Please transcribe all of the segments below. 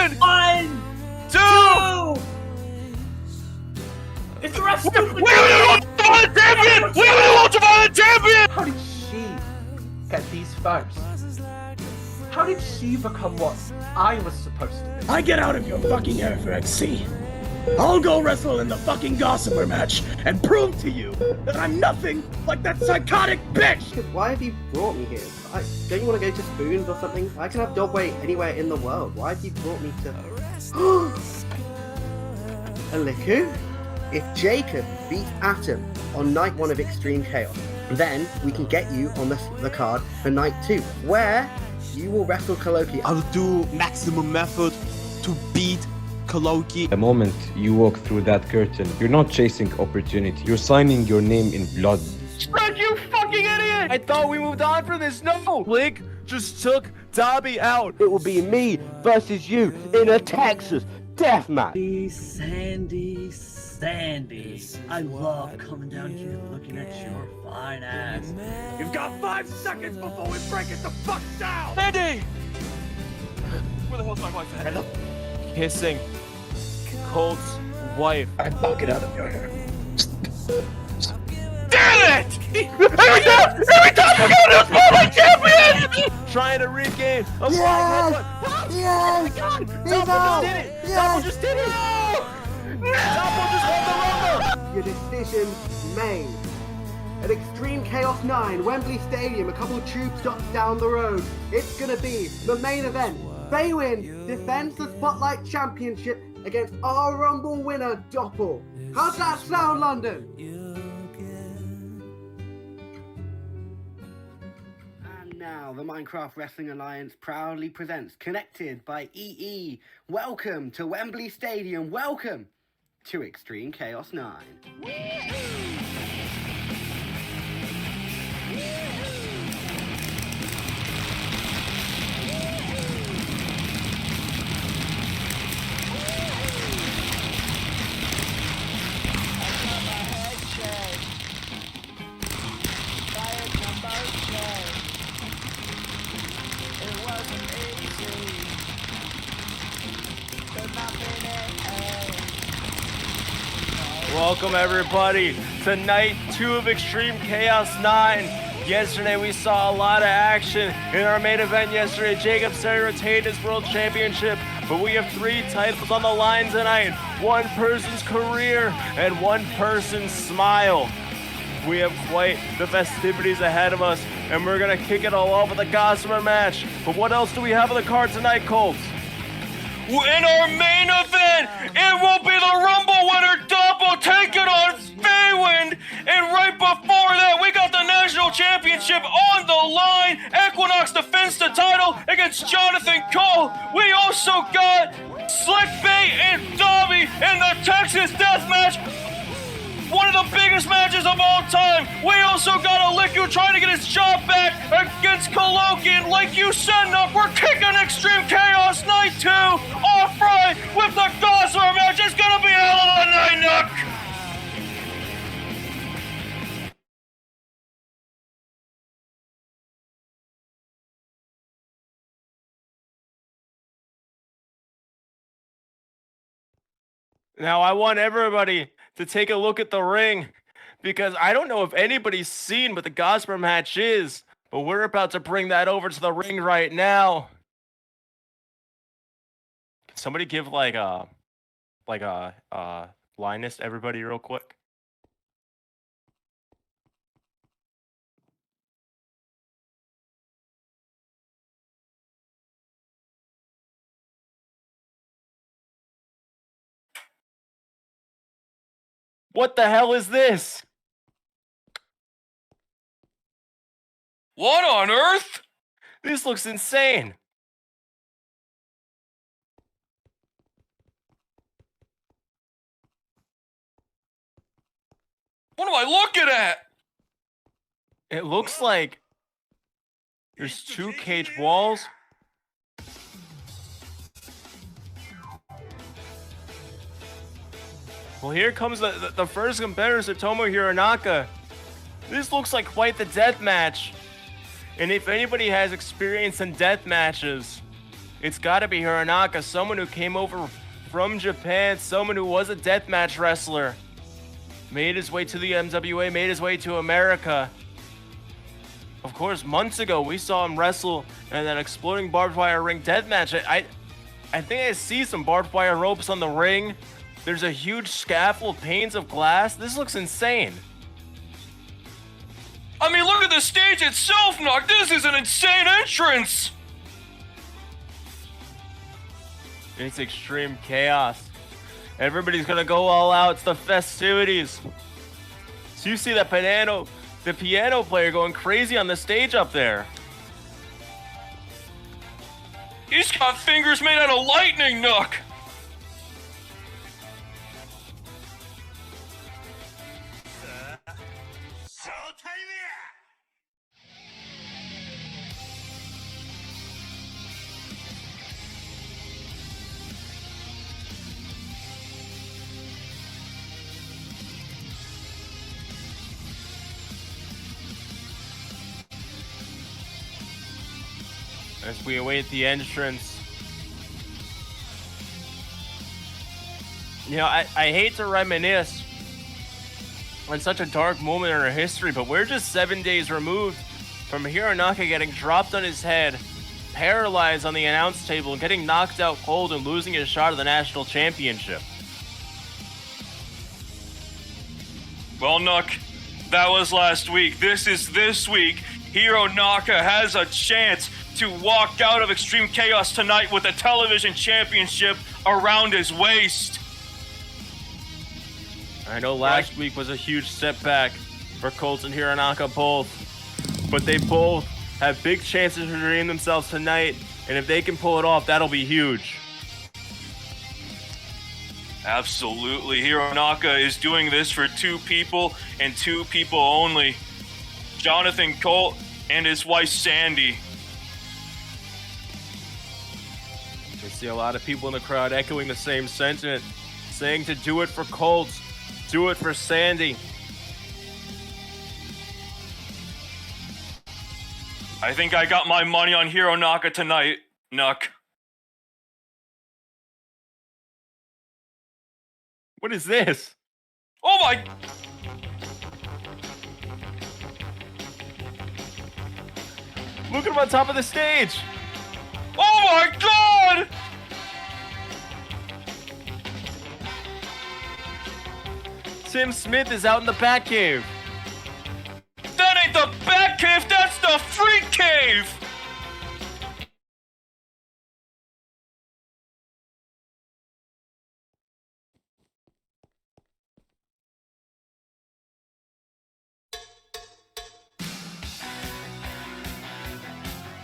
one! 1, 2! It's the ref stupid! We are the Ultraviolet Champion! We are the Ultraviolet Champion! How did she get these first? How did she become what I was supposed to be? I get out of your fucking hair for XC. I'll go wrestle in the fucking Gossamer match and prove to you that I'm nothing like that psychotic bitch! Why have you brought me here? Don't you want to go to Spoons or something? I can have Dobby anywhere in the world. Why have you brought me to... Alikku? If Jacob beats Atom on night 1 of Extreme Chaos, then we can get you on the card for night 2, where you will wrestle Kholoki. I'll do maximum effort to beat Kholoki. The moment you walk through that curtain, you're not chasing opportunity. You're signing your name in blood. Shrek, you fucking idiot! I thought we moved on for this. No! Blake just took Dobby out. It will be me versus you in a Texas Deathmatch. Sandy, I love coming down here looking at your fine ass. You've got 5 seconds before we break it the fuck down! Sandy! Where the hell's my wife at? Kissing Colt's wife. I'm fucking out of your hair. Damn it! Every time you go to Spotlight Champion! Trying to regain a flying headbutt. Oh my god! Double just did it! Double just did it! Double just won the Rumble! Your decision made. At Extreme Chaos 9, Wembley Stadium, a couple tube stops down the road, it's gonna be the main event. Faywind defends the Spotlight Championship against our Rumble winner, Dopple. How's that sound, London? And now, the Minecraft Wrestling Alliance proudly presents Connected by EE. Welcome to Wembley Stadium. Welcome to Extreme Chaos 9. Welcome everybody to night 2 of Extreme Chaos 9. Yesterday we saw a lot of action in our main event yesterday. Jacob Serry retained his world championship, but we have 3 titles on the line tonight. One person's career and one person's smile. We have quite the festivities ahead of us, and we're gonna kick it all off with a Gossamer match. But what else do we have on the card tonight, Colt? In our main event, it will be the Rumble winner, Dobby, taking on Faywind. And right before that, we got the National Championship on the line. Equinox defends the title against Jonathan Colt. We also got Slickbait and Dobby in the Texas Deathmatch. One of the biggest matches of all time. We also got Alikku trying to get his job back against Kholoki. And like you said, Nook, we're kicking Extreme Chaos Night 2 off right with the Gossamer match. It's gonna be a hell of a night, Nook. Now I want everybody to take a look at the ring, because I don't know if anybody's seen what the Gossamer match is, but we're about to bring that over to the ring right now. Can somebody give like a Linus to everybody real quick? What the hell is this? What on earth? This looks insane. What am I looking at? It looks like there's 2 cage walls. Well, here comes the first competitor, Tomo Hironaka. This looks like quite the death match. And if anybody has experience in death matches, It's got to be Hironaka, someone who came over from Japan, someone who was a deathmatch wrestler. Made his way to the MWA, made his way to America. Of course, months ago, we saw him wrestle in an exploding barbed wire ring deathmatch. I think I see some barbed wire ropes on the ring. There's a huge scaffold, panes of glass. This looks insane. I mean, look at the stage itself, Knock. This is an insane entrance. It's extreme chaos. Everybody's gonna go all out. It's the festivities. So you see the piano player going crazy on the stage up there. He's got fingers made out of lightning, Knock. As we await the entrance. You know, I hate to reminisce on such a dark moment in our history, but we're just 7 days removed from Hironaka getting dropped on his head, paralyzed on the announce table, and getting knocked out cold and losing his shot at the national championship. Well, Nook, that was last week. This is this week. Hironaka has a chance to walk out of Extreme Chaos tonight with a television championship around his waist. I know last week was a huge setback for Colt and Hironaka both, but they both have big chances to redeem themselves tonight, and if they can pull it off, that'll be huge. Absolutely. Hironaka is doing this for two people and two people only. Jonathan Colt and his wife Sandy. I see a lot of people in the crowd echoing the same sentiment, saying to do it for Colt, do it for Sandy. I think I got my money on Hironaka tonight, Nuck. What is this? Oh my... Look at him on top of the stage! Oh my god! Tim Smith is out in the Bat Cave. That ain't the Bat Cave, that's the Freak Cave!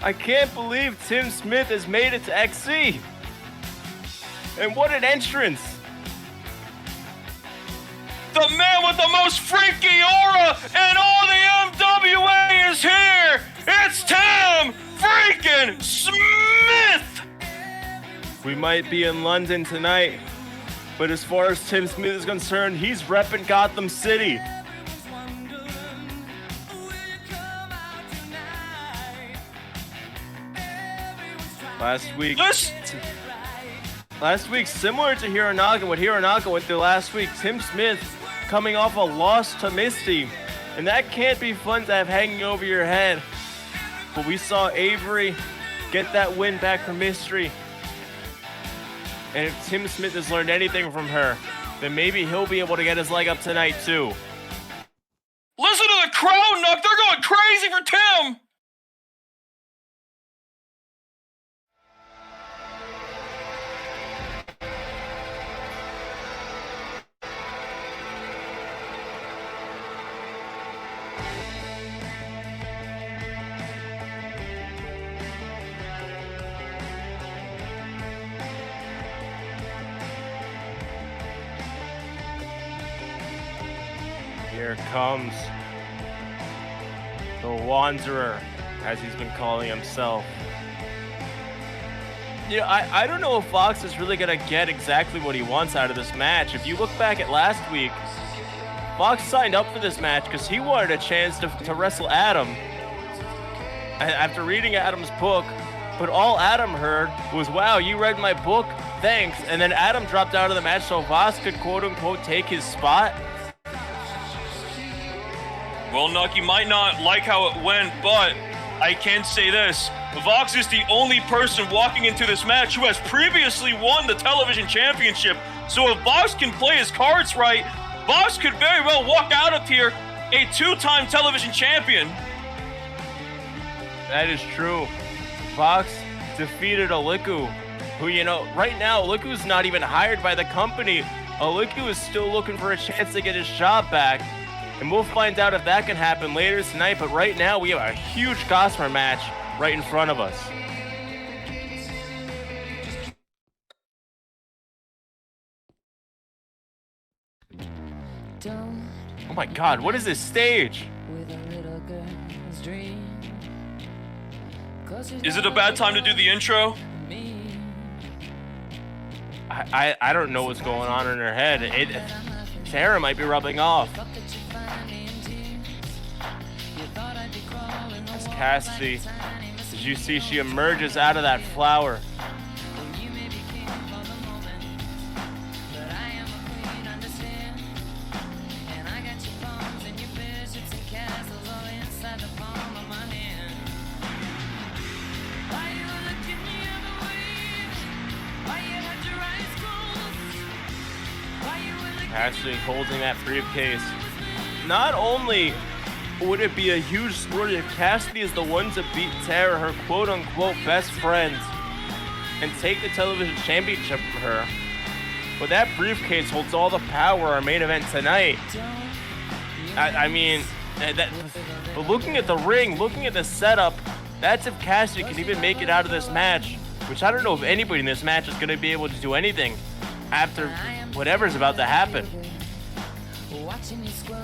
I can't believe Tim Smith has made it to XC. And what an entrance. The man with the most freaky aura in all the MWA is here! It's Tim freaking Smith! We might be in London tonight, but as far as Tim Smith is concerned, he's repping Gotham City. Last week, similar to Hironaka, what Hironaka went through last week, Tim Smith coming off a loss to Misty. And that can't be fun to have hanging over your head. But we saw Avery get that win back from Mystery. And if Tim Smith has learned anything from her, then maybe he'll be able to get his leg up tonight too. Listen to the crowd, Nuck! They're going crazy for Tim! Here comes the Wanderer, as he's been calling himself. Yeah, I don't know if Fox is really going to get exactly what he wants out of this match. If you look back at last week, Fox signed up for this match because he wanted a chance to wrestle Adam. After reading Adam's book, but all Adam heard was, wow, you read my book, thanks. And then Adam dropped out of the match so Vox could quote-unquote take his spot. Well, Nuck, you might not like how it went, but I can say this. Vox is the only person walking into this match who has previously won the television championship. So if Vox can play his cards right, Vox could very well walk out of here a 2-time television champion. That is true. Vox defeated Alikku, who, you know, right now, Aliku's not even hired by the company. Alikku is still looking for a chance to get his job back. And we'll find out if that can happen later tonight. But right now, we have a huge Gossamer match right in front of us. Oh my God, what is this stage? Is it a bad time to do the intro? I don't know what's going on in her head. Sarah might be rubbing off. That's Cassidy. As you see, she emerges out of that flower. Cassidy holding that briefcase. Not only would it be a huge story if Cassidy is the one to beat Tara, her quote-unquote best friend, and take the television championship from her, but that briefcase holds all the power our main event tonight. I mean, but looking at the ring, looking at the setup, that's if Cassidy can even make it out of this match, which I don't know if anybody in this match is going to be able to do anything after whatever's about to happen.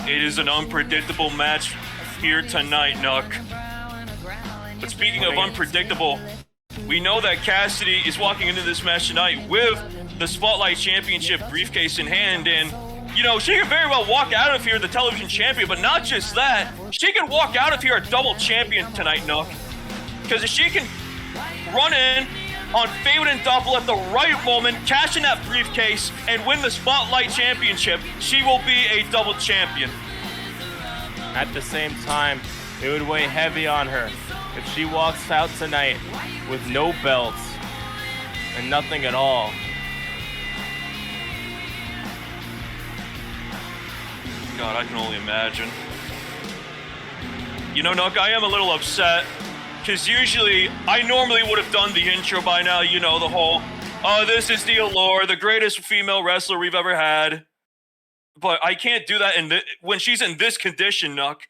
It is an unpredictable match here tonight, Nuck. But speaking of unpredictable, we know that Cassidy is walking into this match tonight with the Spotlight Championship briefcase in hand, and you know, she could very well walk out of here the television champion, but not just that, she can walk out of here a double champion tonight, Nuck. Because if she can run in on Faywind and Dopple at the right moment, cash in that briefcase, and win the Spotlight Championship, she will be a double champion. At the same time, it would weigh heavy on her if she walks out tonight with no belts and nothing at all. God, I can only imagine. You know, Nuck, I am a little upset, because usually, I normally would have done the intro by now, you know, the whole, this is the Allure, the greatest female wrestler we've ever had. But I can't do that when she's in this condition, Nuck.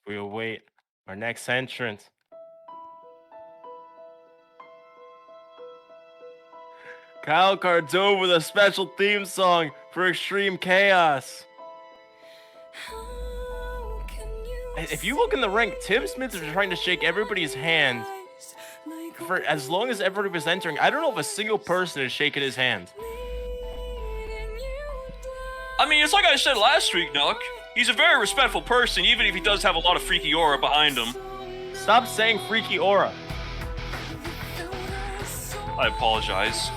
We await our next entrant. Kyle Cardone with a special theme song for Extreme Chaos. If you look in the ring, Tim Smith is trying to shake everybody's hand for as long as everybody was entering. I don't know if a single person is shaking his hand. I mean, it's like I said last week, Nuck. He's a very respectful person, even if he does have a lot of freaky aura behind him. Stop saying freaky aura. I apologize.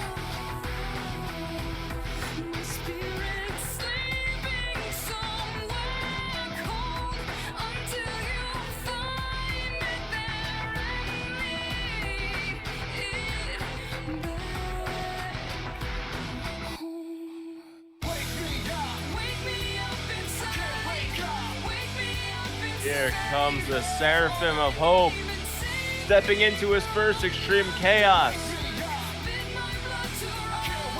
Here comes the Seraphim of Hope, stepping into his first Extreme Chaos.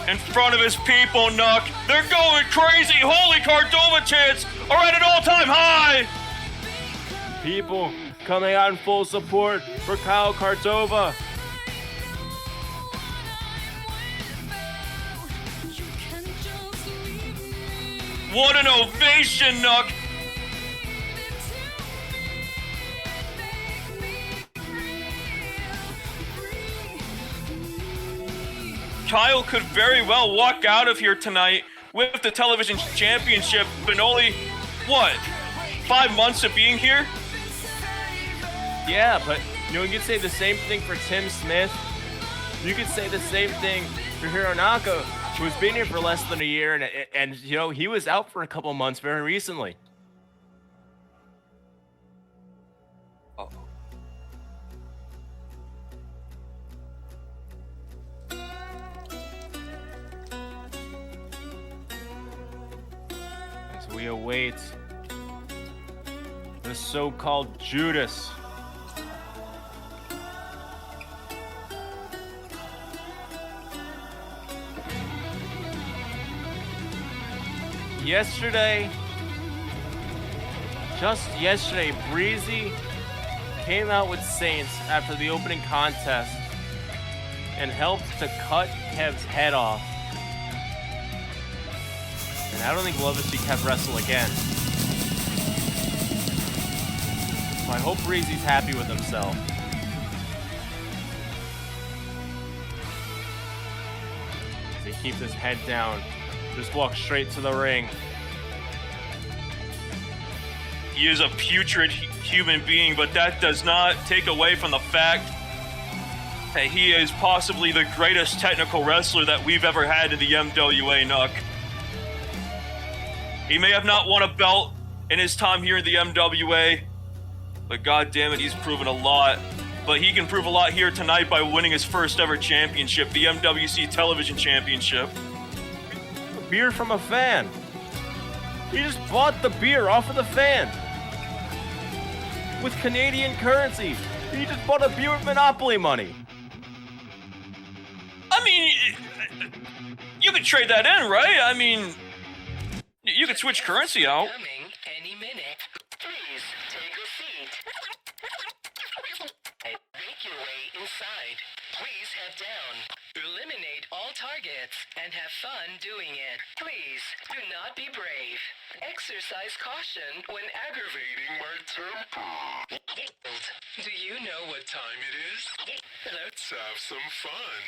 In front of his people, Nuck. They're going crazy. Holy Cardova chants are at an all-time high. People coming out in full support for Kyle Cardova. What an ovation, Nuck. Kyle could very well walk out of here tonight with the television championship in only, what, 5 months of being here. Yeah, but you could say the same thing for Tim Smith. You could say the same thing for Hironaka, who's been here for less than a year, and you know, he was out for a couple months very recently. Oh. As we await the so-called Judas. Just yesterday, Breezy came out with Saints after the opening contest and helped to cut Kev's head off. And I don't think we'll ever see Kev wrestle again. So I hope Breezy's happy with himself. As he keeps his head down, just walks straight to the ring. He is a putrid human being, but that does not take away from the fact that he is possibly the greatest technical wrestler that we've ever had in the MWA, Nuck. He may have not won a belt in his time here in the MWA, but god damn it, he's proven a lot. But he can prove a lot here tonight by winning his first ever championship, the MWC Television Championship. Beer from a fan. He just bought the beer off of the fan. With Canadian currency. He just bought a beer with Monopoly money. I mean, you could trade that in, right? I mean, you could switch currency out. Coming any minute. Please take a seat. Make your way inside. Please head down. Eliminate all targets and have fun doing it. Please do not be brave. Exercise caution when aggravating my temper. Do you know what time it is? Let's have some fun.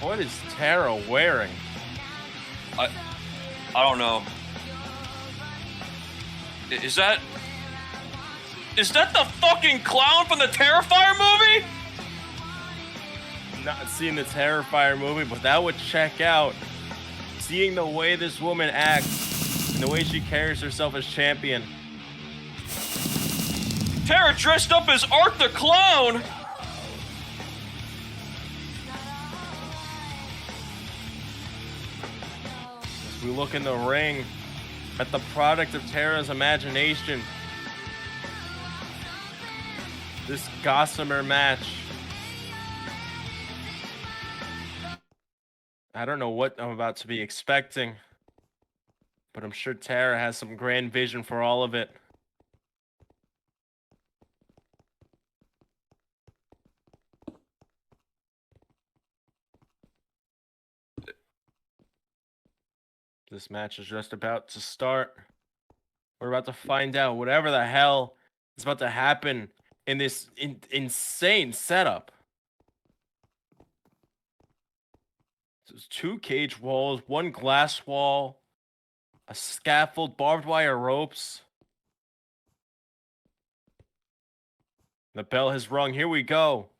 What is Tara wearing? I don't know. Is that the fucking clown from the Terrifier movie? Not seen the Terrifier movie, but that would check out. Seeing the way this woman acts and the way she carries herself as champion. Tara dressed up as Art the Clown. As we look in the ring at the product of Tara's imagination. This Gossamer match. I don't know what I'm about to be expecting, but I'm sure Tara has some grand vision for all of it. This match is just about to start. We're about to find out whatever the hell is about to happen in this insane setup. There's 2 cage walls, 1 glass wall, a scaffold, barbed wire ropes. The bell has rung. Here we go.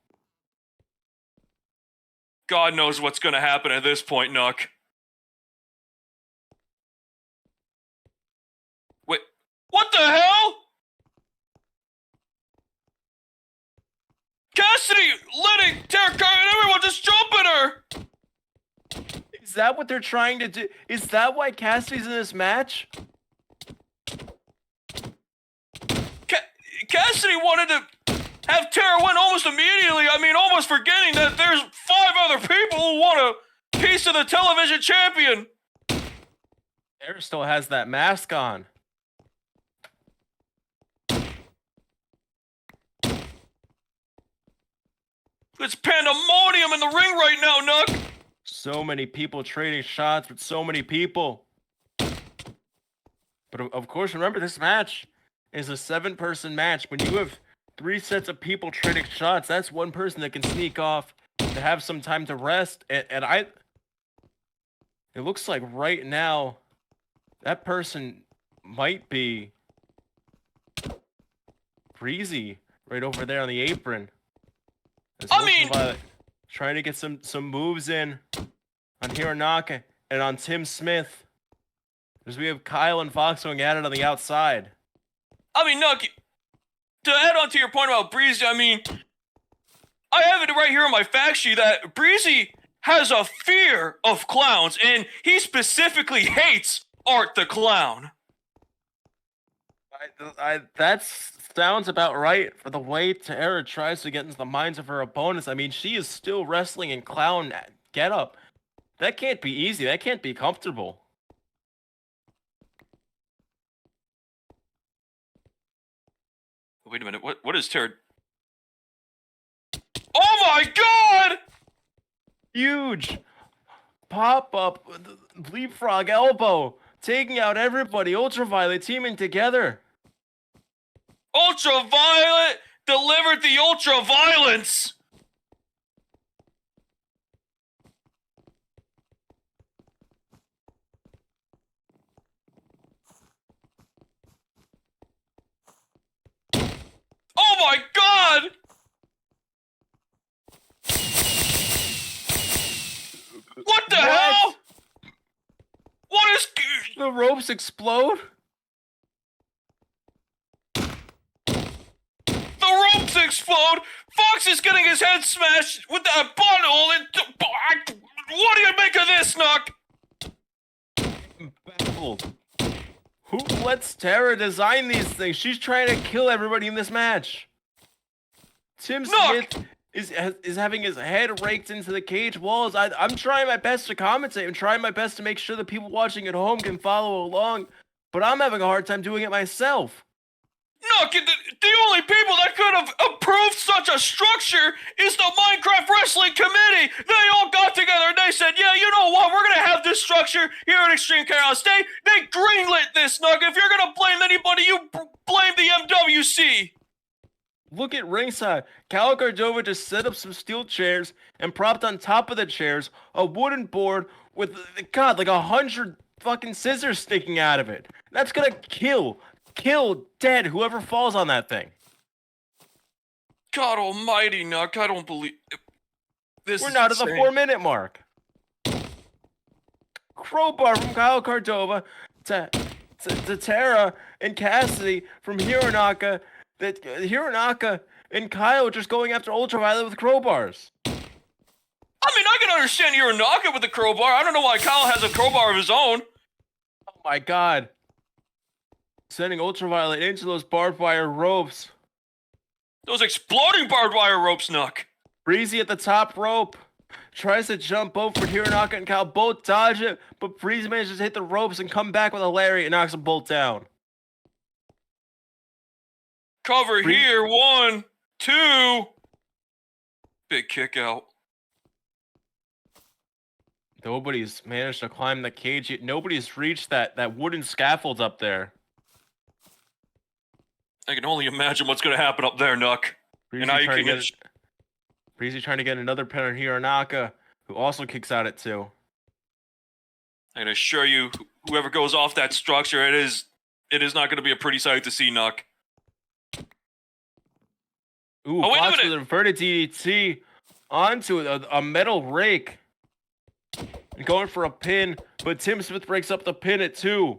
God knows what's gonna happen at this point, Nuck. Wait, what the hell? Cassidy letting Tara and everyone just jumping her! Is that what they're trying to do? Is that why Cassidy's in this match? Cassidy wanted to have Tara win almost immediately. I mean, almost forgetting that there's 5 other people who want a piece of the television champion. Tara still has that mask on. It's pandemonium in the ring right now, Nuck. So many people trading shots with so many people. But of course, remember, this match is a 7-person match. When you have 3 sets of people trading shots. That's one person that can sneak off to have some time to rest. And it looks like right now that person might be Breezy right over there on the apron. I mean, trying to get some moves in on Hironaka and on Tim Smith. As we have Kyle and Fox going at it on the outside. I mean, Nuck, to add on to your point about Breezy, I mean, I have it right here on my fact sheet that Breezy has a fear of clowns, and he specifically hates Art the Clown. That sounds about right for the way Tara tries to get into the minds of her opponents. I mean, she is still wrestling in clown getup. That can't be easy. That can't be comfortable. Wait a minute. What is Tara? Oh my God! Huge pop up, leapfrog elbow, taking out everybody. Ultraviolet teaming together. Ultraviolet delivered the ultraviolence. Oh my God! What the hell? What is... The ropes explode? The ropes explode! Fox is getting his head smashed with that bundle and... What do you make of this, Nuck? Baffled. Who lets Tara design these things? She's trying to kill everybody in this match. Tim Smith is having his head raked into the cage walls. I'm trying my best to commentate. I'm trying my best to make sure the people watching at home can follow along, but I'm having a hard time doing it myself. No, the only people that could have approved such a structure is the Minecraft Wrestling Committee. They all got together and they said, yeah, you know what, we're going to have this structure here at Extreme Chaos. They greenlit this, Nug. If you're going to blame anybody, you blame the MWC. Look at ringside. Cal Cordova just set up some steel chairs and propped on top of the chairs a wooden board with, God, like 100 fucking scissors sticking out of it. That's going to kill dead whoever falls on that thing. God almighty, Nuck, I don't believe... We're not at the 4-minute mark. Crowbar from Kyle Cordova to Tara and Cassidy from Hironaka. That Hironaka and Kyle just going after Ultraviolet with crowbars. I mean, I can understand Hironaka with the crowbar. I don't know why Kyle has a crowbar of his own. Oh my God. Sending Ultraviolet into those barbed wire ropes. Those exploding barbed wire ropes, Nuck. Breezy at the top rope. Tries to jump over Hironaka and Kyle both dodge it, but Breezy manages to hit the ropes and come back with a lariat and knocks them both down. Cover here, 1, 2. Big kick out. Nobody's managed to climb the cage yet. Nobody's reached that wooden scaffold up there. I can only imagine what's going to happen up there, Nuck. Breezy trying to get another pin on Hironaka, who also kicks out at 2. I can assure you, whoever goes off that structure, it is not going to be a pretty sight to see, Nuck. Ooh, oh, wait a Fox minute. with an inverted DDT onto a metal rake. And going for a pin, but Tim Smith breaks up the pin at 2.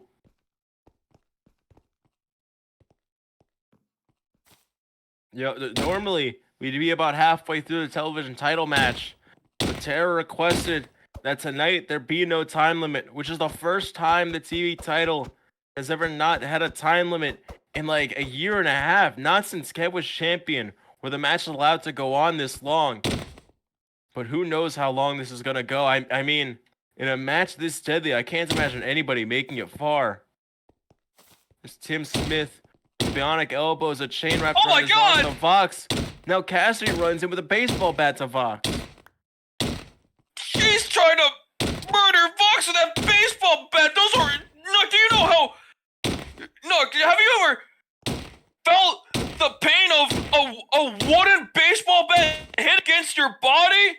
Normally, we'd be about halfway through the television title match, but Tara requested that tonight there be no time limit, which is the first time the TV title has ever not had a time limit in like a year and a half, not since Kev was champion, where the match is allowed to go on this long. But who knows how long this is gonna go. I mean, in a match this deadly, I can't imagine anybody making it far. There's Tim Smith. Bionic elbows, a chain wrap around his arm to Vox. Now Cassidy runs in with a baseball bat to Vox. She's trying to murder Vox with that baseball bat. Those are... Nuck, do you know how... Nuck, have you ever felt the pain seen a wooden baseball bat hit against your body?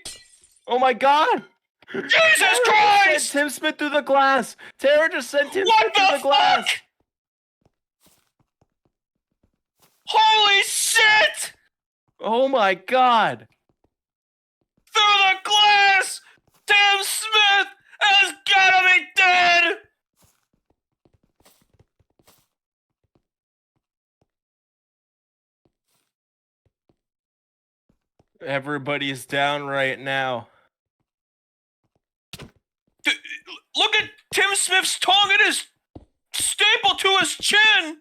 Oh my god! Jesus Tara Christ! sent Tim Smith through the glass! Tara just sent Tim What Smith through the the glass! fuck? Holy shit! Oh my god! Through the glass! Tim Smith has gotta be dead! Everybody's down right now. Look at Tim Smith's tongue. It is stapled to his chin.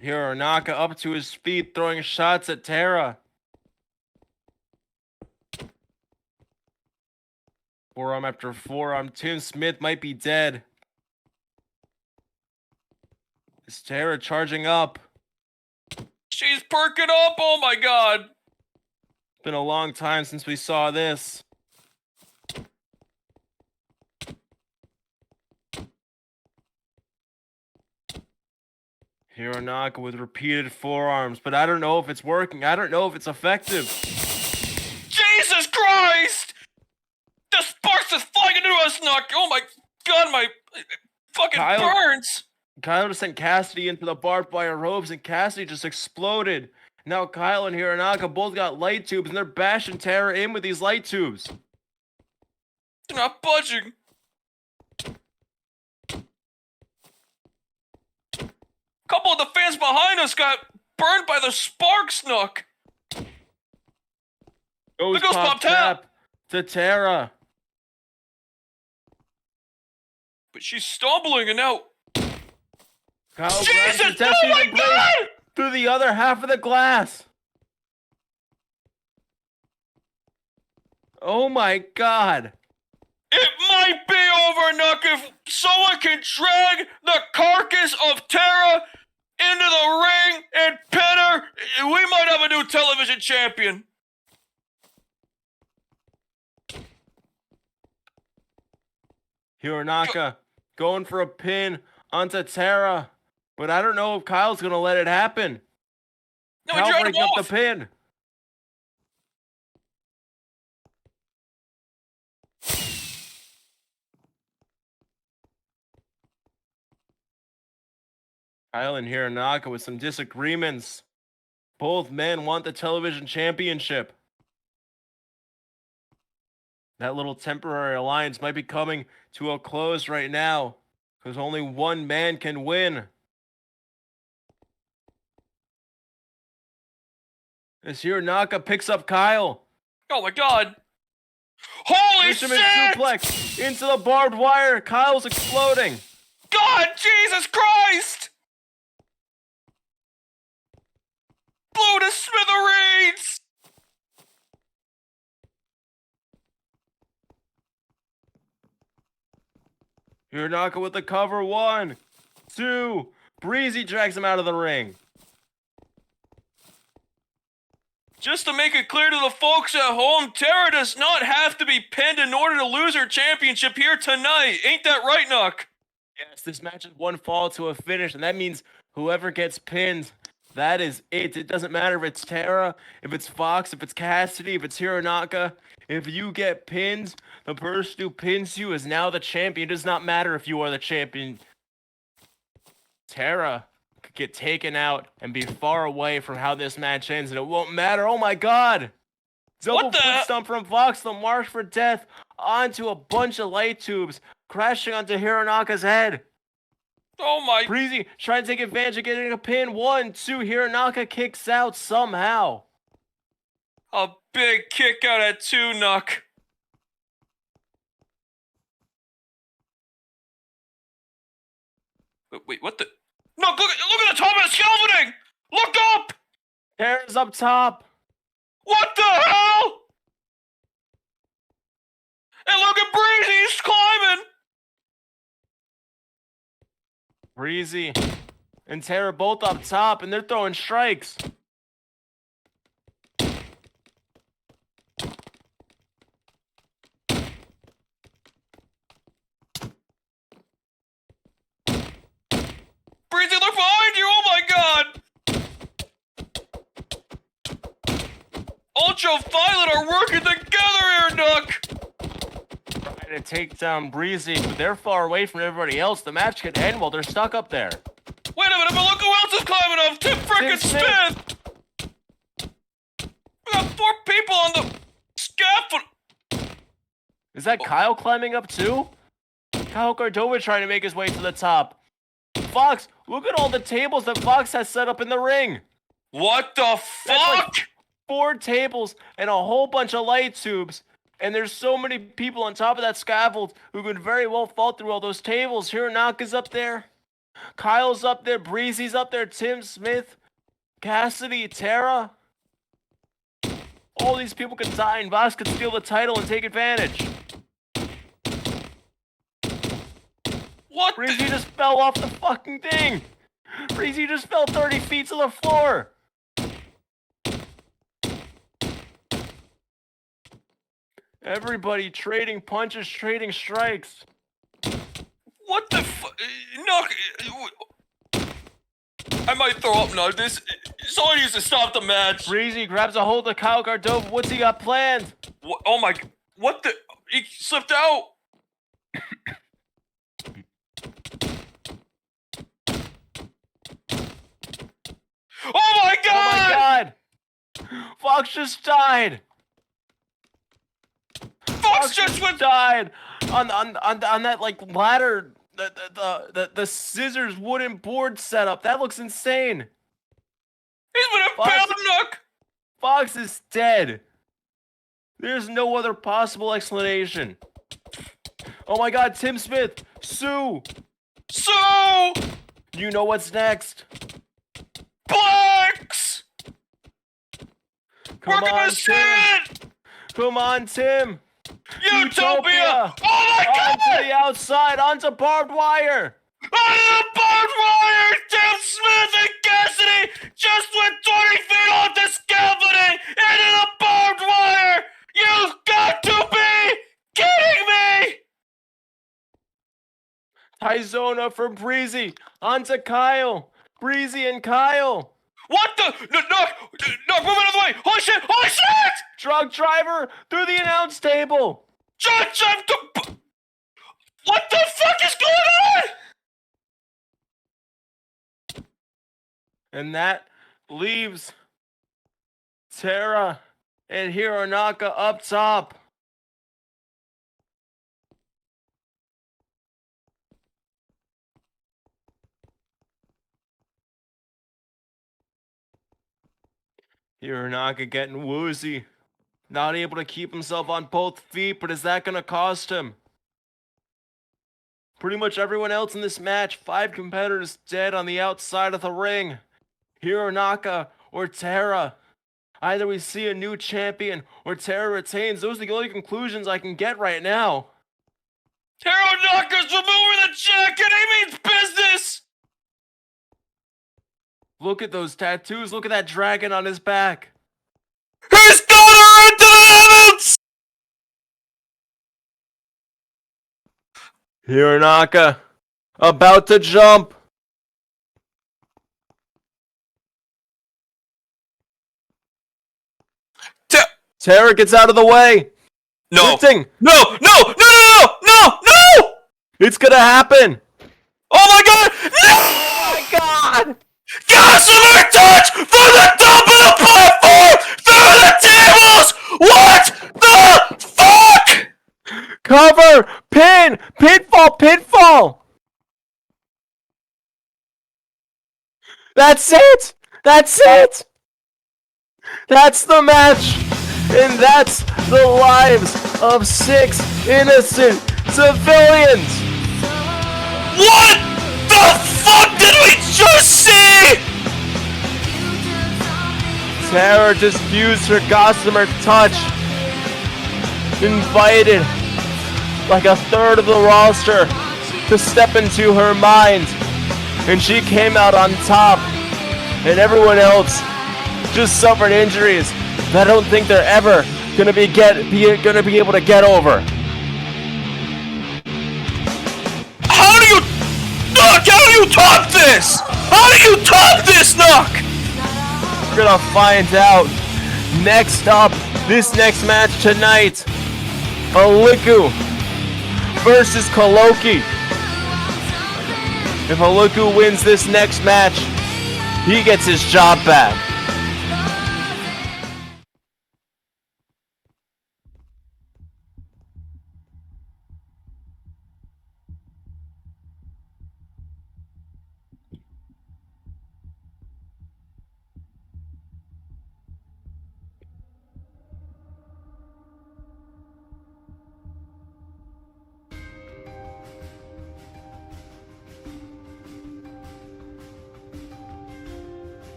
Hironaka up to his feet, throwing shots at Tara. Forearm after forearm. Tim Smith might be dead. Is Tara charging up? She's perking up. Oh my god. It's been a long time since we saw this. Hironaka with repeated forearms, but I don't know if it's working. I don't know if it's effective. Jesus Christ! The sparks is flying into us, Knock. Oh my god, my fucking burns. Kyle just sent Cassidy into the barbed wire ropes, and Cassidy just exploded. Now Kyle and Hironaka both got light tubes, and they're bashing Tara in with these light tubes. They're not budging. A couple of the fans behind us got burned by the sparks, Nook. Goes Pop Tap to Tara. But she's stumbling, and now Kyle Jesus! grabs the Oh my Tessie god! through the other half of the glass. Oh my god. It might be over, Nook, if someone can drag the carcass of Tara into the ring and pin her. We might have a new television champion. Hironaka going for a pin onto Tara, but I don't know if Kyle's gonna let it happen. No, he Kyle dragged him breaking up off. the pin. Kyle and Hironaka with some disagreements. Both men want the television championship. That little temporary alliance might be coming to a close right now, because only one man can win. As Hironaka picks up Kyle. Oh my god. Holy Fisherman shit! suplex into the barbed wire. Kyle's exploding. God, Jesus Christ! Blew to smithereens! Hironaka with the cover. 1, 2. Breezy drags him out of the ring. Just to make it clear to the folks at home, Tara does not have to be pinned in order to lose her championship here tonight. Ain't that right, Nook? Yes, this match is one fall to a finish, and that means whoever gets pinned, that is it. It doesn't matter if it's Tara, if it's Fox, if it's Cassidy, if it's Hironaka. If you get pinned, the person who pins you is now the champion. It does not matter if you are the champion. Tara could get taken out and be far away from how this match ends, and it won't matter. Oh my god! Double What the- foot stomp from Fox, the march for death, onto a bunch of light tubes, crashing onto Hironaka's head. Oh my... Breezy trying to take advantage of getting a pin. 1, 2. Hironaka kicks out somehow. A big kick out at 2, Nook. Wait, what the... No, look at the top of the scaffolding! Look up! Tara's up top. What the hell? And look at Breezy, he's climbing! Breezy and Tara both up top, and they're throwing strikes. Breezy, look behind you! Oh my god! Ultraviolet are working together here, Nook! Trying to take down Breezy, but they're far away from everybody else. The match could end while they're stuck up there. Wait a minute, but look who else is climbing up! Tim frickin' Smith! We got 4 people on the scaffold! Is that Kyle climbing up too? Kyle Cordova trying to make his way to the top. Fox, look at all the tables that Fox has set up in the ring. What the fuck? Like 4 tables and a whole bunch of light tubes. And there's so many people on top of that scaffold who could very well fall through all those tables. Hironaka's up there. Kyle's up there. Breezy's up there. Tim Smith. Cassidy. Tara. All these people could die and Vox could steal the title and take advantage. What Breezy just fell off the fucking thing. Breezy just fell 30 feet to the floor. Everybody trading punches, trading strikes. What the Nook, I might throw up now. Someone needs to stop the match. Breezy grabs a hold of Kyle Cordova. What's he got planned? What, oh my, what the, he slipped out. Oh my god! Oh my god! Fox just died. Fox just went died on that like ladder, the scissors wooden board setup. That looks insane. He's been impaled, Nook. Fox is dead. There's no other possible explanation. Oh my god, Tim Smith, Sue. You know what's next. Blacks. Come on, Tim. Come on, Tim. Utopia! Oh my god! Onto the outside, onto barbed wire! Onto the barbed wire! Tim Smith and Cassidy just went 20 feet off the scaffolding into the barbed wire! You've got to be kidding me! Tyzona for Breezy, onto Kyle. Breezy and Kyle. What the? No, move out of the way! Holy shit! Holy shit! Drug driver through the announce table. What the fuck is going on? And that leaves Tara and Hironaka up top. Hironaka getting woozy. Not able to keep himself on both feet, but is that going to cost him? Pretty much everyone else in this match, 5 competitors dead on the outside of the ring. Hironaka or Tara. Either we see a new champion or Tara retains. Those are the only conclusions I can get right now. Hironaka's removing the jacket! He means business! Look at those tattoos. Look at that dragon on his back. He's got her into the heavens! Hironaka about to jump. Tara gets out of the way. No. Lifting. No! It's gonna happen. Oh my god! No! Oh my god! Gossamer touch from the top of the platform through the tables! What the fuck? Cover! Pin! Pitfall! That's it! That's the match! And that's the lives of 6 innocent civilians! What the fuck did we just see? Tara just used her Gossamer touch. Invited like a third of the roster to step into her mind. And she came out on top. And everyone else just suffered injuries that I don't think they're ever gonna be able to get over. How do you top this? How do you top this, Nook? We're gonna find out next up this next match tonight. Alikku versus Kholoki. If Alikku wins this next match, he gets his job back.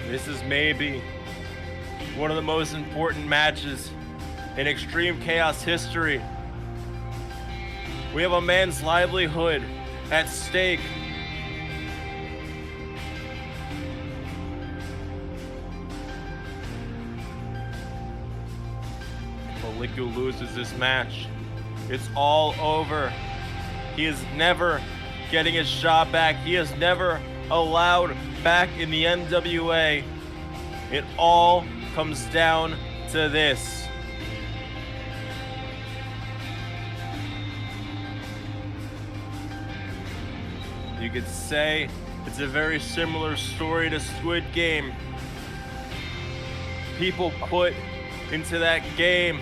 This is maybe one of the most important matches in Extreme Chaos history. We have a man's livelihood at stake. If Alikku loses this match, it's all over. He is never getting his shot back. He is never allowed back in the NWA. It all comes down to this. You could say it's a very similar story to Squid Game. People put into that game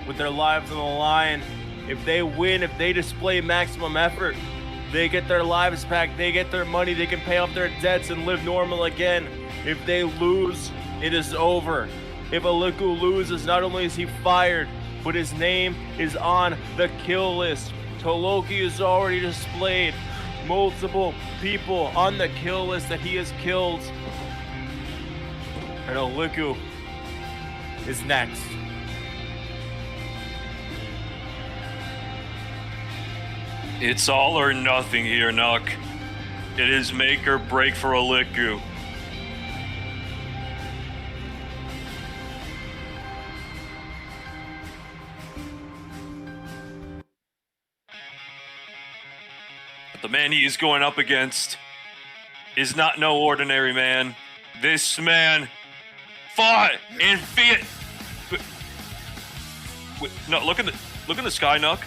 with their lives on the line. If they win, if they display maximum effort, they get their lives back, they get their money, they can pay off their debts and live normal again. If they lose, it is over. If Alikku loses, not only is he fired, but his name is on the kill list. Kholoki has already displayed multiple people on the kill list that he has killed. And Alikku is next. It's all or nothing here, Nuck. It is make or break for Alikku. The man he is going up against is not no ordinary man. This man fought in Fiat. No, look in the sky, Nuck.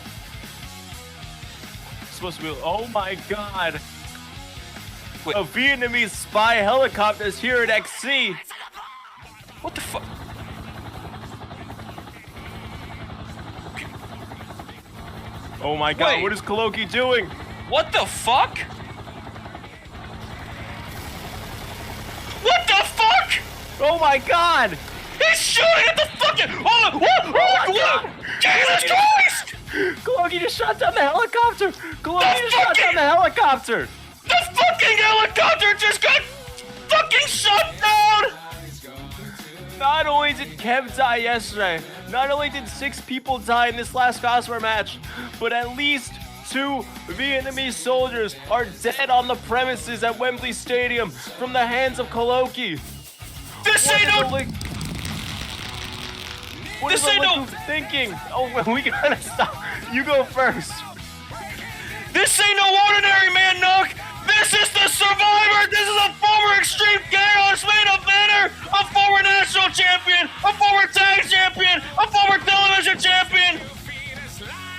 Supposed to be, oh my god. A Vietnamese spy helicopter is here at XC. What the fuck? Oh my god, Wait. what is Kholoki doing? What the fuck? What the fuck? Oh my god! He's shooting at the fucking. Oh, what? Jesus Christ! Kholoki just shot down the helicopter! Kholoki just shot down the helicopter! The fucking helicopter just got fucking shot down! Not only did Kev die yesterday, not only did 6 people die in this last Gossamer match, but at least 2 Vietnamese soldiers are dead on the premises at Wembley Stadium from the hands of Kholoki. This ain't no. What is Alikku thinking? Oh, we gotta stop. You go first. This ain't no ordinary man, Nook. This is the Survivor. This is a former Extreme Chaos main eventer, a former national champion, a former tag champion, a former television champion.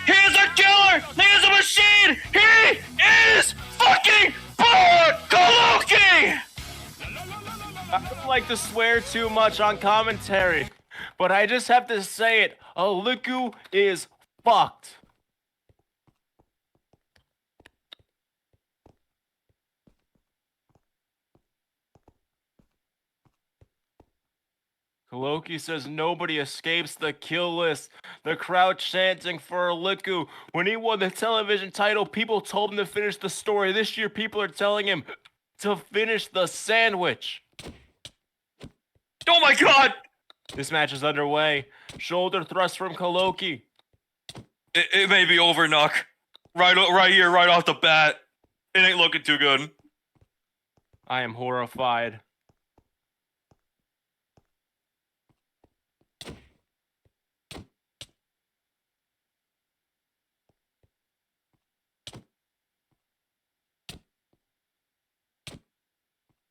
He is a killer. He is a machine. He is fucking Kholoki. I don't like to swear too much on commentary, but I just have to say it. Alikku is fucked. Kholoki says nobody escapes the kill list. The crowd chanting for Alikku. When he won the television title, people told him to finish the story. This year, people are telling him to finish the sandwich. Oh my god! This match is underway. Shoulder thrust from Kholoki. It may be over, Nuck. Right here, right off the bat. It ain't looking too good. I am horrified.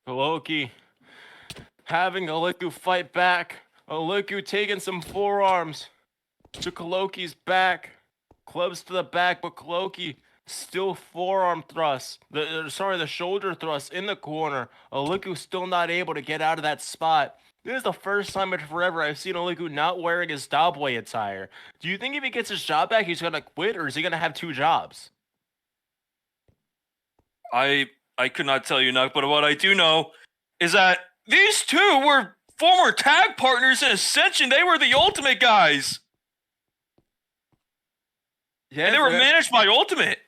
Kholoki having Alikku fight back. Alikku taking some forearms to Kholoki's back. Clubs to the back, but Kholoki still forearm thrust. The shoulder thrust in the corner. Alikku still not able to get out of that spot. This is the first time in forever I've seen Alikku not wearing his Dobby attire. Do you think if he gets his job back, he's gonna quit, or is he gonna have 2 jobs? I could not tell you, Nuck, but what I do know is that these two were former tag partners in Ascension. They were the Ultimate guys. Yeah, And they were managed by Ultimate.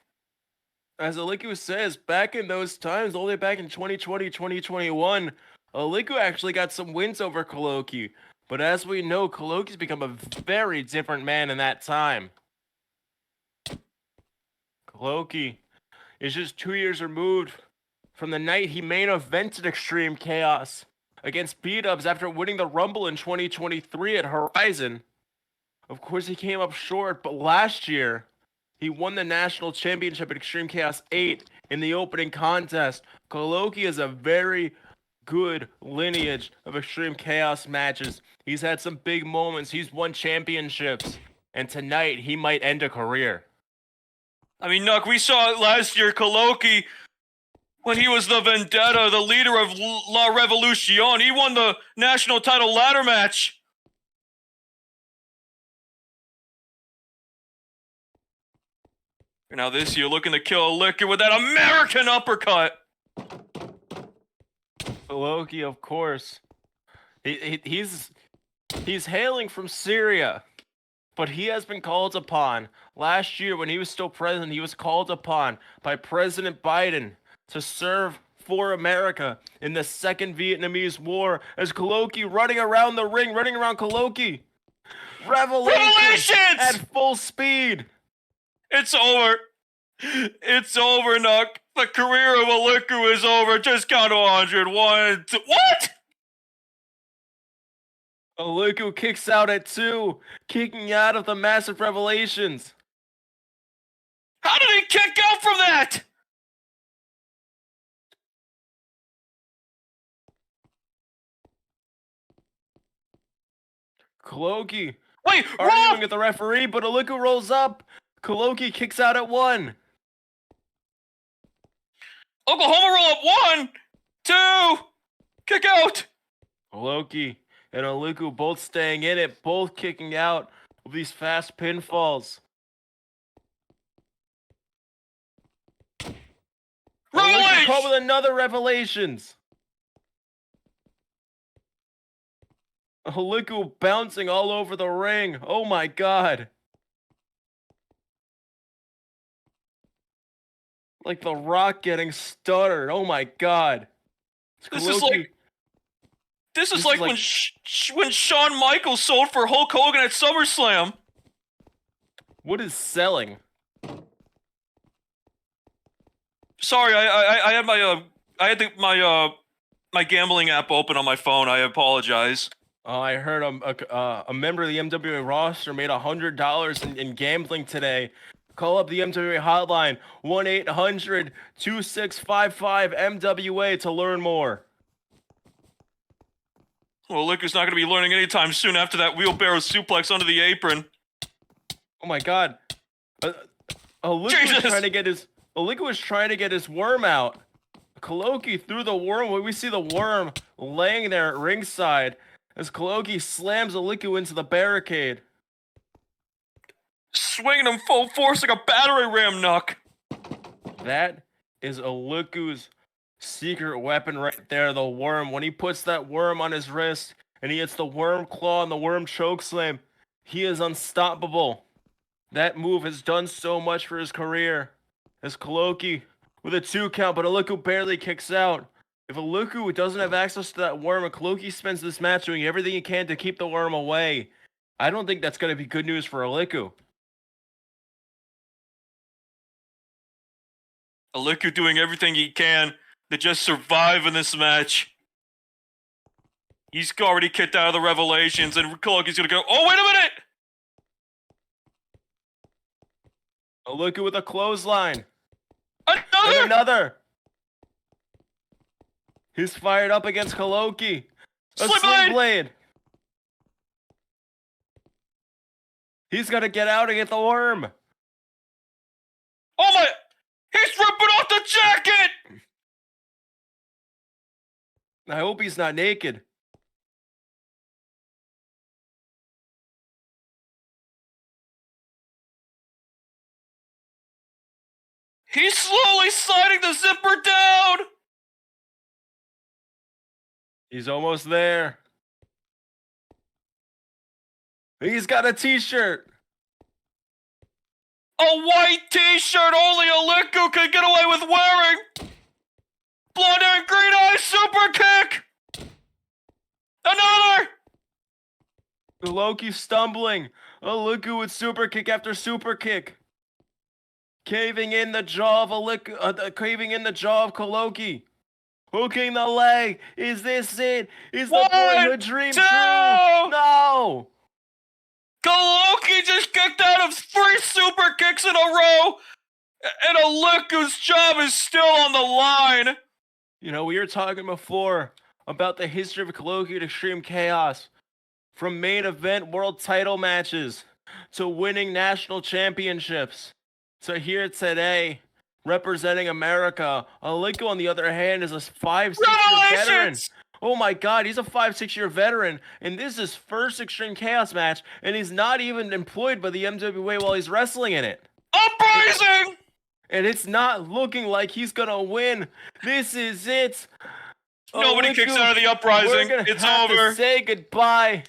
As Alikku says, back in those times, all the way back in 2020, 2021, Alikku actually got some wins over Kholoki. But as we know, Kholoki's become a very different man in that time. Kholoki is just 2 years removed from the night he main evented Extreme Chaos against B-Dubs after winning the Rumble in 2023 at Horizon. Of course, he came up short, but last year, he won the national championship at Extreme Chaos 8 in the opening contest. Kholoki is a very good lineage of Extreme Chaos matches. He's had some big moments. He's won championships. And tonight, he might end a career. I mean, Nuck, we saw it last year, Kholoki, when he was the Vendetta, the leader of La Revolucion. He won the national title ladder match. Now this year, looking to kill Alikku with that American uppercut. Kholoki, of course. He's hailing from Syria, but he has been called upon. Last year, when he was still president, he was called upon by President Biden to serve for America in the Second Vietnamese War. As Kholoki running around the ring, running around Kholoki. Revelations at full speed. It's over. It's over, Nuck. The career of Alikku is over. Just count to 100. 1, 2. What? Alikku kicks out at 2, kicking out of the massive Revelations. How did he kick out from that? Kholoki Wait, arguing with the referee, but Alikku rolls up. Kholoki kicks out at 1. Oklahoma roll up 1, 2, kick out. Kholoki and Alikku both staying in it, both kicking out of these fast pinfalls. Alikku caught with another Revelations. Alikku bouncing all over the ring. Oh my god. Like the Rock getting stuttered. Oh my god. This is like when Shawn Michaels sold for Hulk Hogan at SummerSlam. What is selling? Sorry, I had my gambling app open on my phone. I apologize. I heard a member of the MWA roster made $100 in gambling today. Call up the MWA hotline, 1-800-2655-MWA to learn more. Well, Alikku's not going to be learning anytime soon after that wheelbarrow suplex under the apron. Oh my god. Alikku was trying to get his worm out. Kholoki threw the worm. We see the worm laying there at ringside as Kholoki slams Alikku into the barricade. Swinging him full force like a battering ram, Nuck. That is Alikku's secret weapon right there, the worm. When he puts that worm on his wrist and he hits the worm claw and the worm chokeslam, he is unstoppable. That move has done so much for his career. As Kholoki with a 2 count, but Alikku barely kicks out. If Alikku doesn't have access to that worm and Kholoki spends this match doing everything he can to keep the worm away, I don't think that's going to be good news for Alikku. Alikku doing everything he can to just survive in this match. He's already kicked out of the Revelations, and Kholoki's gonna go, oh, wait a minute! Alikku with a clothesline. Another? And another. He's fired up against Kholoki. A Sling sling blade! blade. He's gonna get out and get the worm. Oh my! He's ripping off the jacket! I hope he's not naked. He's slowly sliding the zipper down! He's almost there. He's got a t-shirt. A white t-shirt only Alikku could get away with wearing! Blood and green eye super kick! Another! Kholoki stumbling. Alikku with super kick after super kick. Caving in the jaw of Kholoki. Hooking the leg. Is this it? Is the boyhood dream true? No! Kholoki just kicked out of 3 super kicks in a row! And Alikku's job is still on the line! You know, we were talking before about the history of Kholoki at Extreme Chaos. From main event world title matches to winning national championships to here today representing America. Alikku, on the other hand, is a 5-6 year veteran. Oh my god, he's a 5-6 year veteran, and this is his first Extreme Chaos match, and he's not even employed by the MWA while he's wrestling in it. Uprising! And it's not looking like he's gonna win. This is it. Nobody Alikku, kicks out of the uprising. We're gonna It's have over. To say goodbye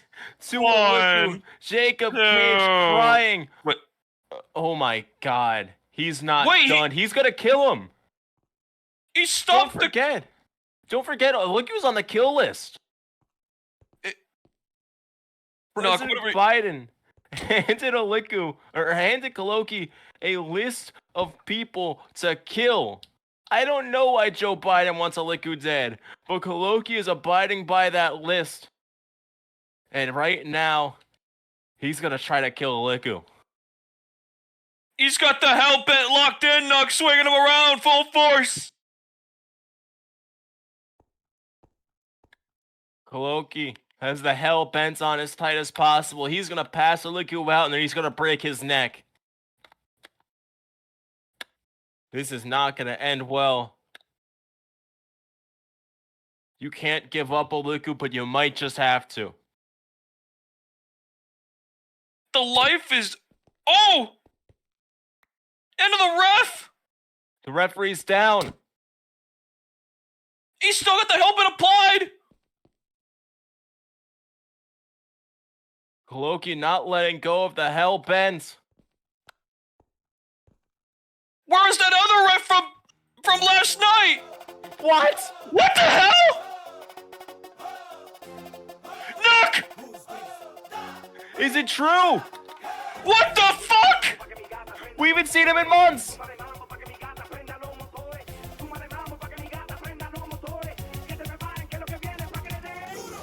to Alikku. Jacob Cage crying. Wait. Oh my god. He's not Wait, done. He's gonna kill him. He stopped Don't forget, Alikku's on the kill list. President Biden handed Kholoki a list of people to kill. I don't know why Joe Biden wants Alikku dead, but Kholoki is abiding by that list. And right now, he's gonna try to kill Alikku. He's got the hell bent locked in, Nuck, swinging him around full force. Kholoki has the hell bent on as tight as possible. He's gonna pass Alikku out and then he's gonna break his neck. This is not gonna end well. You can't give up Alikku, but you might just have to. The life is... Oh! Into the ref! The referee's down. He's still got the helmet applied! Kholoki not letting go of the hell bent. Where's that other ref from last night? What? What the hell? Nuck! Is it true? What the fuck? We haven't seen him in months.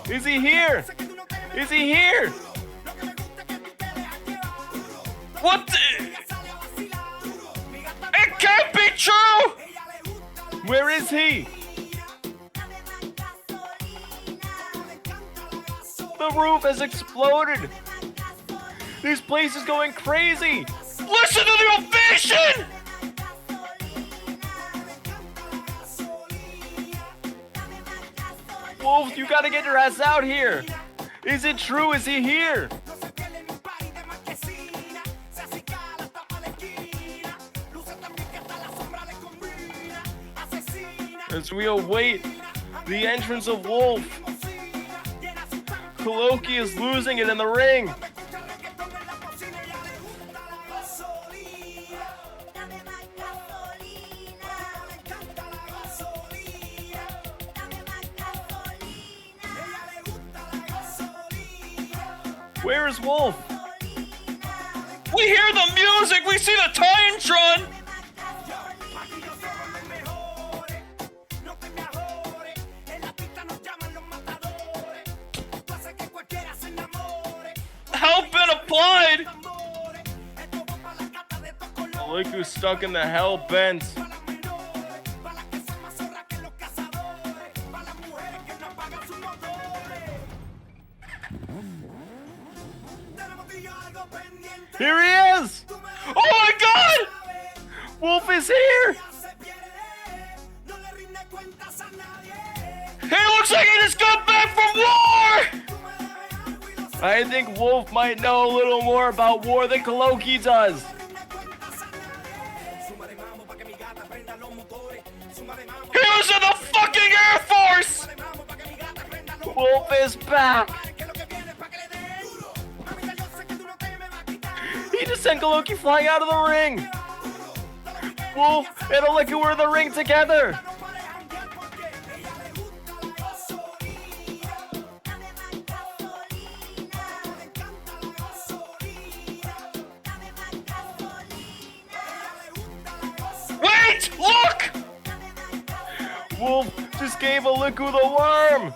Is he here? Is he here? What the... It can't be true! Where is he? The roof has exploded. This place is going crazy. Listen to the ovation! Wolf, you gotta get your ass out here. Is it true? Is he here? As we await the entrance of Wolf, Kholoki is losing it in the ring. Where is Wolf? We hear the music! We see the Titantron! Help been applied! Alikku's stuck in the hell bent. Here he is! Oh my god! Wolf is here! He looks like he just got back from war! I think Wolf might know a little more about war than Kholoki does. He was in the fucking Air Force! Wolf is back! He just sent Kholoki flying out of the ring! Wolf and Alikku were in the ring together! Wait! Look! Wolf just gave Alikku the worm!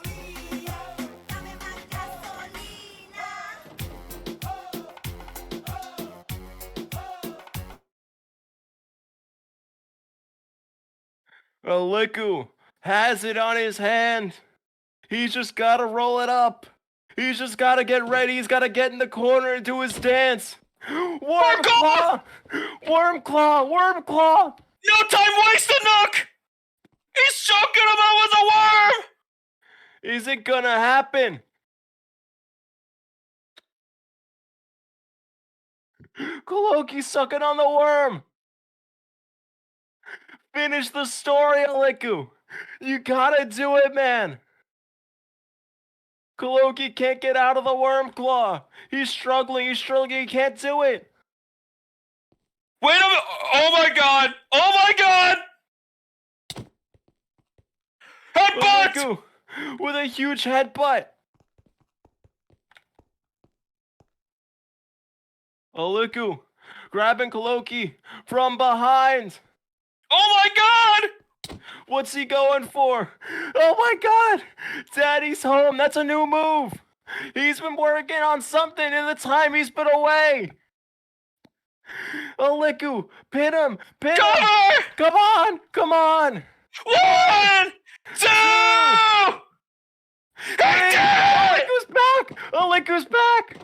Alikku has it on his hand. He's just gotta roll it up. He's just gotta get ready. He's gotta get in the corner and do his dance. Worm claw! Worm claw! Worm claw! No time wasted, Nook! He's choking him out with a worm! Is it gonna happen? Kholoki's sucking on the worm. Finish the story, Alikku. You gotta do it, man. Kholoki can't get out of the worm claw. He's struggling, he can't do it. Wait a minute! Oh my god! Oh my god! Headbutt! Alikku with a huge headbutt. Alikku grabbing Kholoki from behind. Oh my god! What's he going for? Oh my god! Daddy's home. That's a new move. He's been working on something in the time he's been away. Alikku, pin him! Pin him! Cover! Come on! Come on! 1, 2! He did it! Alikku's back! Alikku's back!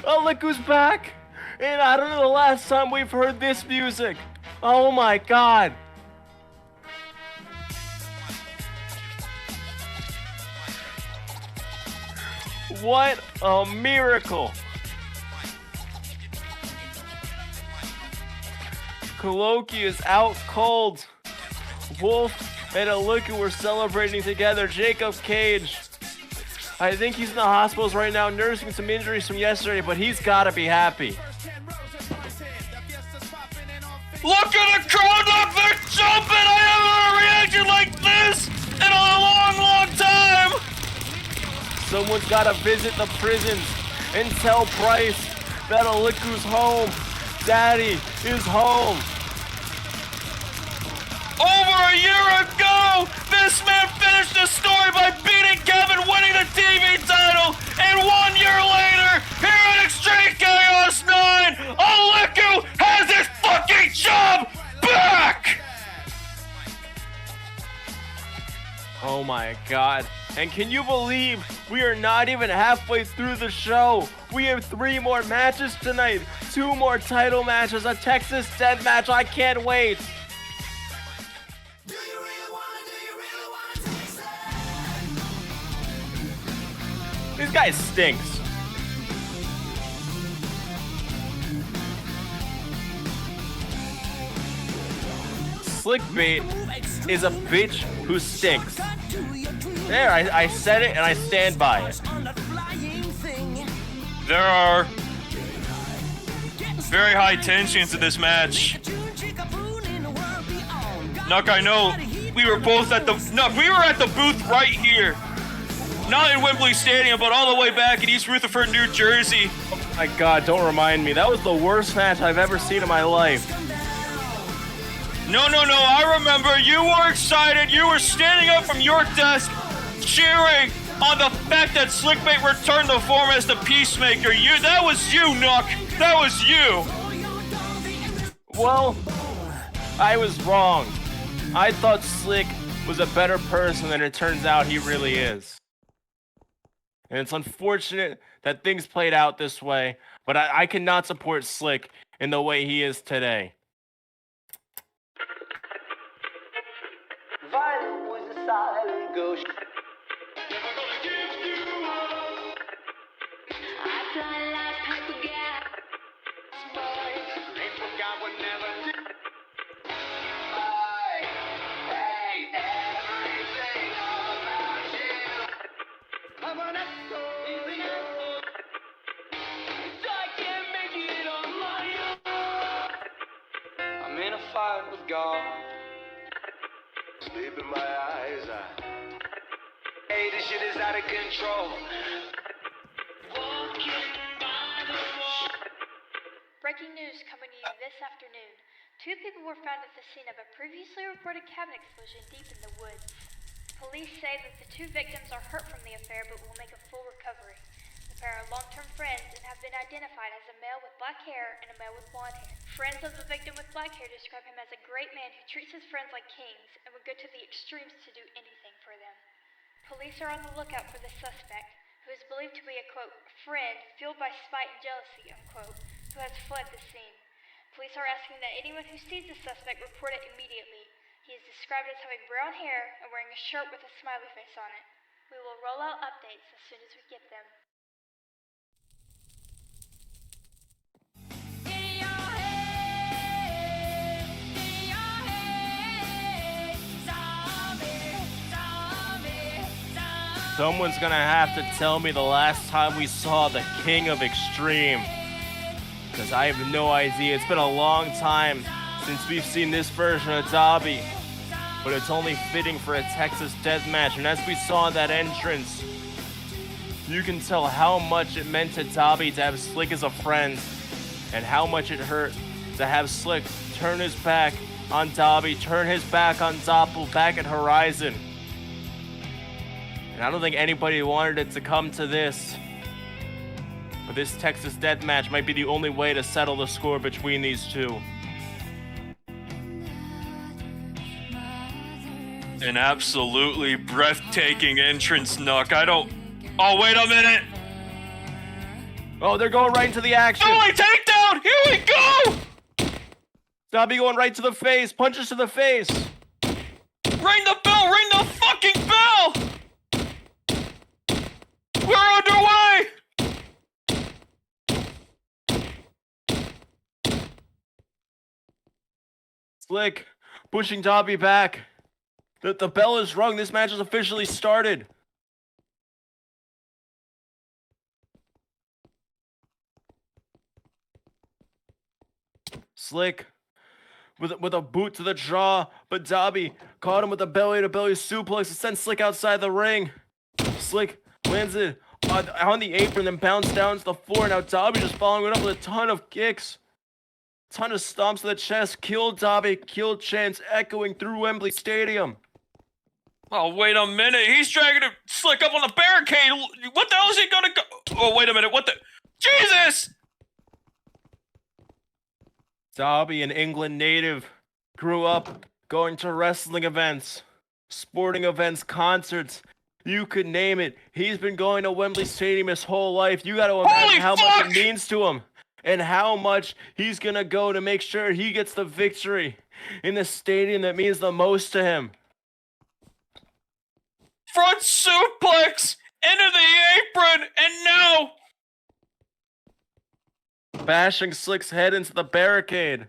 Alikku's back! And I don't know the last time we've heard this music. Oh my god! What a miracle! Kholoki is out cold. Wolf and Alikku were celebrating together. Jacob Cage, I think he's in the hospitals right now nursing some injuries from yesterday, but he's gotta be happy. Look at the crowd up! They're jumping! I haven't reacted like this in a long, long time! Someone's gotta visit the prisons and tell Price that Alikku's home. Daddy is home. Over a year ago, this man finished the story by beating Kevin, winning the TV title, and 1 year later, here at Xtreme Chaos 9, Alikku has his fucking job back! Oh my god. And can you believe we are not even halfway through the show? We have 3 more matches tonight. 2 more title matches, a Texas Deathmatch. I can't wait. This guy stinks. Slickbait is a bitch who stinks. There, I said it and I stand by it. There are very high tensions in this match. Nuck, I know we were both at the we were at the booth right here. Not in Wembley Stadium, but all the way back in East Rutherford, New Jersey. Oh my god, don't remind me. That was the worst match I've ever seen in my life. No, I remember. You were excited. You were standing up from your desk, cheering on the fact that Slickbait returned the form as the Peacemaker. That was you, Nook. That was you. Well, I was wrong. I thought Slick was a better person than it turns out he really is. And it's unfortunate that things played out this way, but I cannot support Slick in the way he is today. Violent was a silent ghost. I'm in a fight with God. Sleep in my eyes. Hey, this shit is out of control. Breaking news coming to you this afternoon. 2 people were found at the scene of a previously reported cabin explosion deep in the woods. Police say that the 2 victims are hurt from the affair but will make a full recovery. The pair are long-term friends and have been identified as a male with black hair and a male with blonde hair. Friends of the victim with black hair describe him as a great man who treats his friends like kings and would go to the extremes to do anything for them. Police are on the lookout for the suspect, who is believed to be a, quote, friend fueled by spite and jealousy, unquote, who has fled the scene. Police are asking that anyone who sees the suspect report it immediately. He is described as having brown hair and wearing a shirt with a smiley face on it. We will roll out updates as soon as we get them. Someone's gonna have to tell me the last time we saw the King of Extreme, because I have no idea. It's been a long time since we've seen this version of Dobby, but it's only fitting for a Texas Deathmatch. And as we saw in that entrance, you can tell how much it meant to Dobby to have Slick as a friend, and how much it hurt to have Slick turn his back on Dobby, turn his back on Dopple back at Horizon. And I don't think anybody wanted it to come to this. But this Texas Deathmatch might be the only way to settle the score between these 2. An absolutely breathtaking entrance, Nook. Oh, wait a minute! Oh, they're going right into the action. Oh, takedown! Here we go! Dobby going right to the face. Punches to the face. Ring the bell! Ring the fucking bell! We're underway! Slick pushing Dobby back. The bell is rung. This match has officially started. Slick with a boot to the jaw, but Dobby caught him with a belly-to-belly suplex and sent Slick outside the ring. Slick lands it on the apron, then bounced down to the floor. Now Dobby just following it up with a ton of kicks. Ton of stomps to the chest. Killed Dobby, killed chants echoing through Wembley Stadium. Oh, wait a minute. He's dragging Slick up on the barricade. What the hell is he gonna go? Oh, wait a minute. What the? Jesus! Dobby, an England native, grew up going to wrestling events, sporting events, concerts. You could name it. He's been going to Wembley Stadium his whole life. You got to imagine how much it means to him and how much he's going to go to make sure he gets the victory in the stadium that means the most to him. Front suplex into the apron, and now bashing Slick's head into the barricade.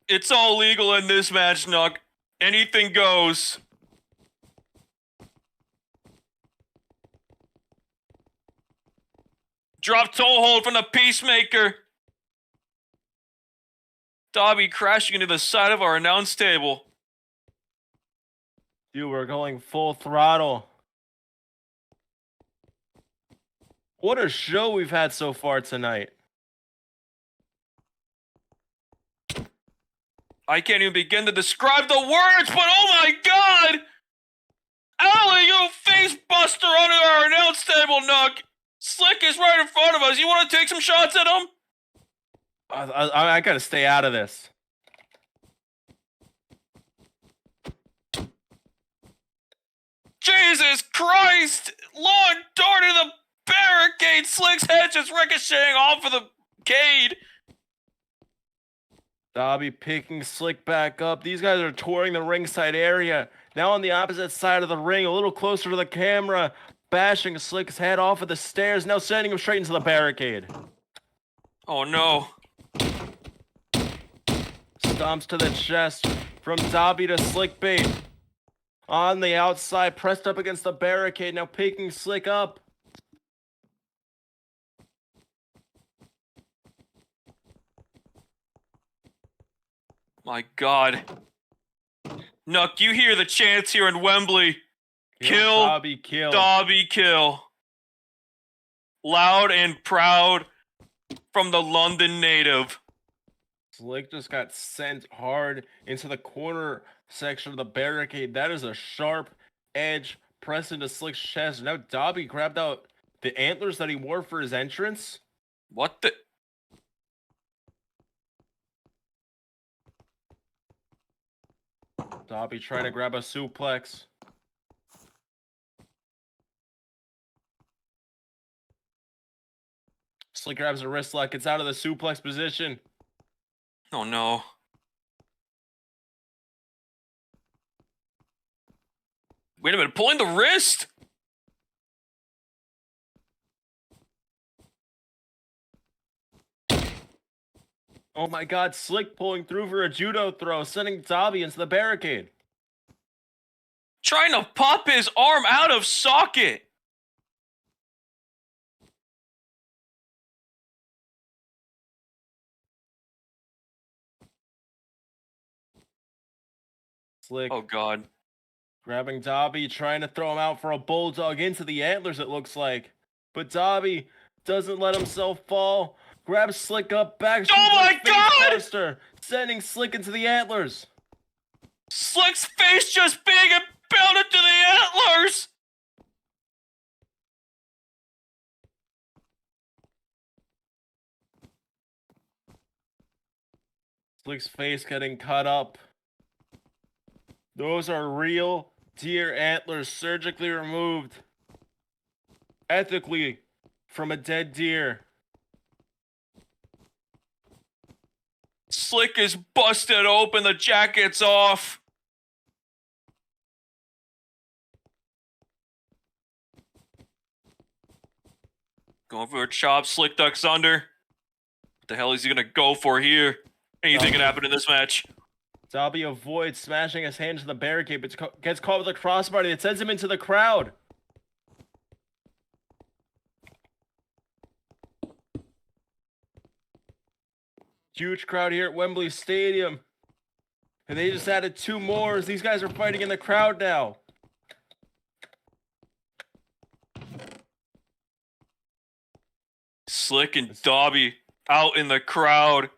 It's all legal in this match, Nook. Anything goes. Drop toe hold from the Peacemaker. Dobby crashing into the side of our announce table. You were going full throttle. What a show we've had so far tonight. I can't even begin to describe the words, but oh my god! Alley, you face buster under our announce table, Nook! Slick is right in front of us. You want to take some shots at him? I gotta stay out of this. Jesus Christ! Long dart to the barricade! Slick's head just ricocheting off of the cage. Dobby picking Slick back up. These guys are touring the ringside area. Now on the opposite side of the ring, a little closer to the camera, bashing Slick's head off of the stairs, now sending him straight into the barricade. Oh no. Stomps to the chest from Dobby to Slickbait. On the outside, pressed up against the barricade, now picking Slick up. My God. Nuck, you hear the chants here in Wembley. Kill, Dobby, kill. Dobby, kill. Loud and proud from the London native. Slick just got sent hard into the corner section of the barricade. That is a sharp edge pressed into Slick's chest. Now Dobby grabbed out the antlers that he wore for his entrance. What the? Dobby trying to grab a suplex. Slick grabs a wrist lock, gets out of the suplex position. Oh no. Wait a minute, pulling the wrist? Oh my God, Slick pulling through for a judo throw, sending Dobby into the barricade. Trying to pop his arm out of socket. Slick. Oh God. Grabbing Dobby, trying to throw him out for a bulldog into the antlers, it looks like. But Dobby doesn't let himself fall. Grabs Slick up back. Oh my God! Buster, sending Slick into the antlers. Slick's face just being impounded to the antlers! Slick's face getting cut up. Those are real deer antlers surgically removed. Ethically from a dead deer. Slick is busted open, the jacket's off. Going for a chop, Slick ducks under. What the hell is he gonna go for here? Anything can happen in this match. Dobby avoids smashing his hand to the barricade, but gets caught with a crossbody that sends him into the crowd. Huge crowd here at Wembley Stadium. And they just added 2 more as these guys are fighting in the crowd now. Slick and Dobby out in the crowd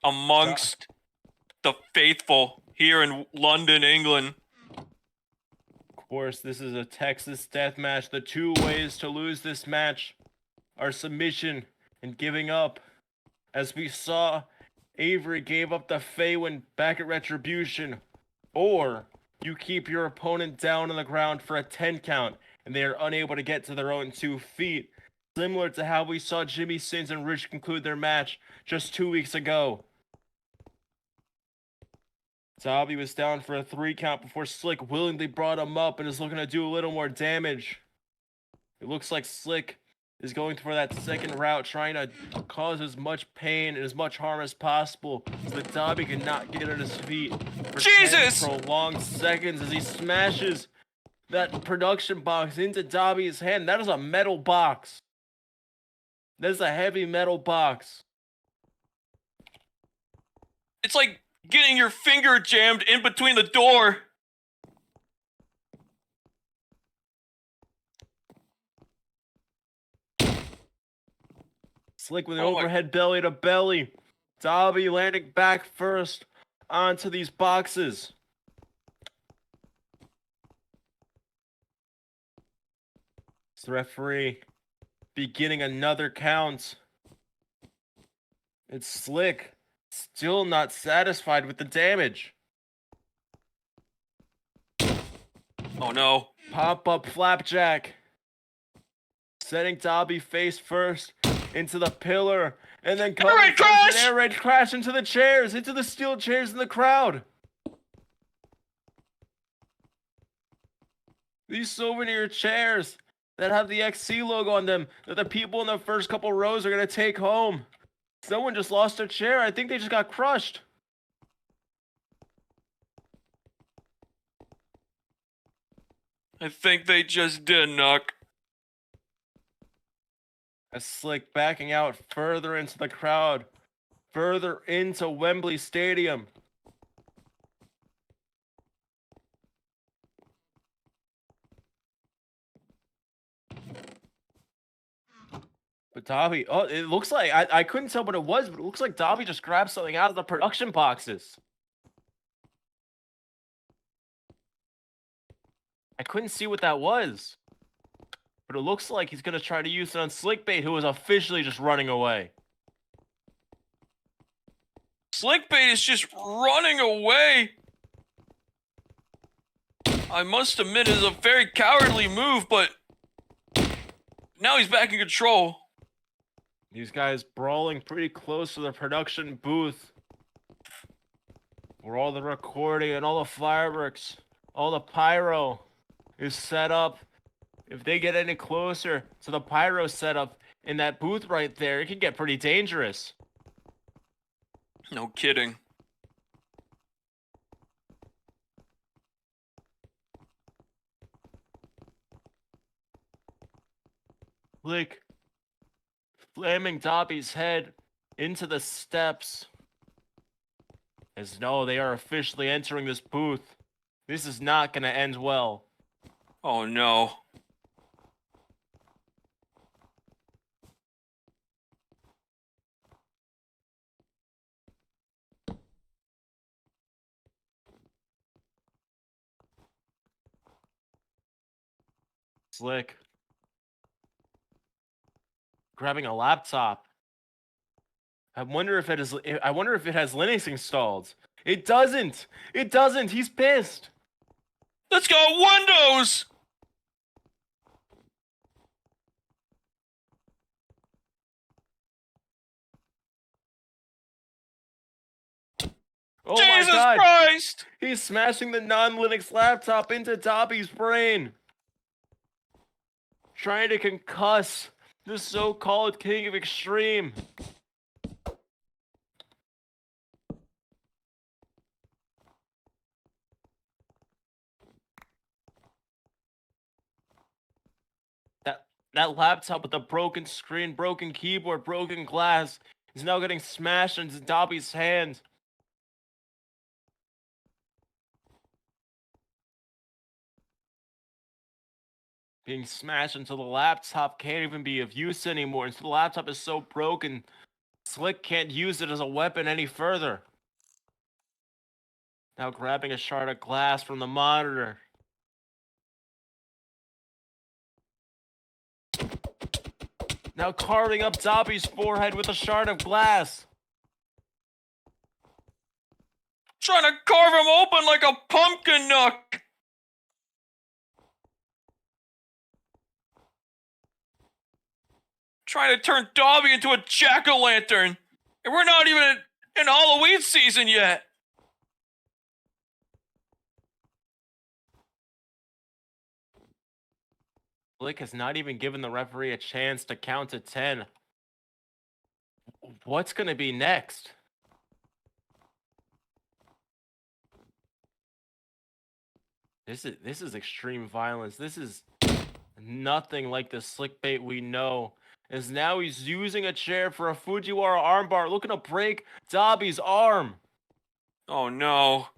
amongst the faithful here in London, England. Of course, this is a Texas death match. The 2 ways to lose this match are submission and giving up. As we saw, Avery gave up the Faywind back at Retribution. Or you keep your opponent down on the ground for a 10 count and they are unable to get to their own 2 feet. Similar to how we saw Jimmy Sins and Rich conclude their match just 2 weeks ago. Dobby was down for a 3 count before Slick willingly brought him up and is looking to do a little more damage. It looks like Slick is going for that second route, trying to cause as much pain and as much harm as possible so that Dobby cannot get on his feet for Jesus! 10 prolonged seconds as he smashes that production box into Dobby's hand. That is a metal box. That is a heavy metal box. It's like getting your finger jammed in between the door. Slick with an overhead belly to belly. Dobby landing back first onto these boxes. It's the referee beginning another count. It's Slick still not satisfied with the damage. Oh no. Pop-up flapjack. Setting Dobby face first into the pillar. And then Air raid crash! an air raid crash into the chairs, into the steel chairs in the crowd. These souvenir chairs that have the XC logo on them that the people in the first couple rows are going to take home. Someone just lost their chair. I think they just got crushed. I think they just did, Nuck. As Slick backing out further into the crowd, further into Wembley Stadium. But Dobby, oh, it looks like, I couldn't tell what it was, but it looks like Dobby just grabbed something out of the production boxes. I couldn't see what that was. But it looks like he's going to try to use it on Slickbait, who is officially just running away. Slickbait is just running away. I must admit, it is a very cowardly move, but now he's back in control. These guys brawling pretty close to the production booth, where all the recording and all the fireworks, all the pyro is set up. If they get any closer to the pyro setup in that booth right there, it can get pretty dangerous. No kidding. Like, slamming Dobby's head into the steps. As no, they are officially entering this booth. This is not going to end well. Oh no. Slick. Grabbing a laptop. I wonder if it has Linux installed. It doesn't. It doesn't. He's pissed. Let's go Windows. Oh Jesus my God. Christ! He's smashing the non-Linux laptop into Dobby's brain. Trying to concuss the so-called king of Xtreme. That laptop with the broken screen, broken keyboard, broken glass is now getting smashed into Dobby's hand. Being smashed until the laptop can't even be of use anymore. Until the laptop is so broken, Slick can't use it as a weapon any further. Now grabbing a shard of glass from the monitor. Now carving up Dobby's forehead with a shard of glass. Trying to carve him open like a pumpkin Nuck. Trying to turn Dobby into a jack-o'-lantern. And we're not even in Halloween season yet. Slick has not even given the referee a chance to count to 10. What's going to be next? This is extreme violence. This is nothing like the Slickbait we know. As now he's using a chair for a Fujiwara armbar, looking to break Dobby's arm. Oh no.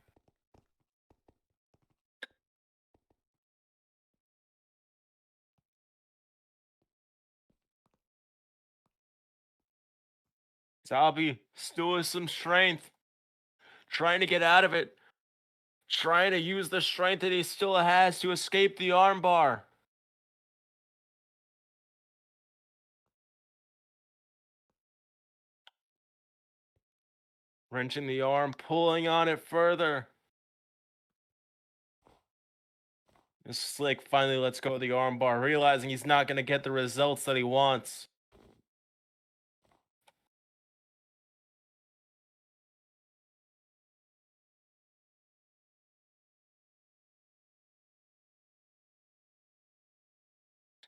Dobby still has some strength. Trying to get out of it. Trying to use the strength that he still has to escape the armbar. Wrenching the arm, pulling on it further. Slick finally lets go of the armbar, realizing he's not going to get the results that he wants.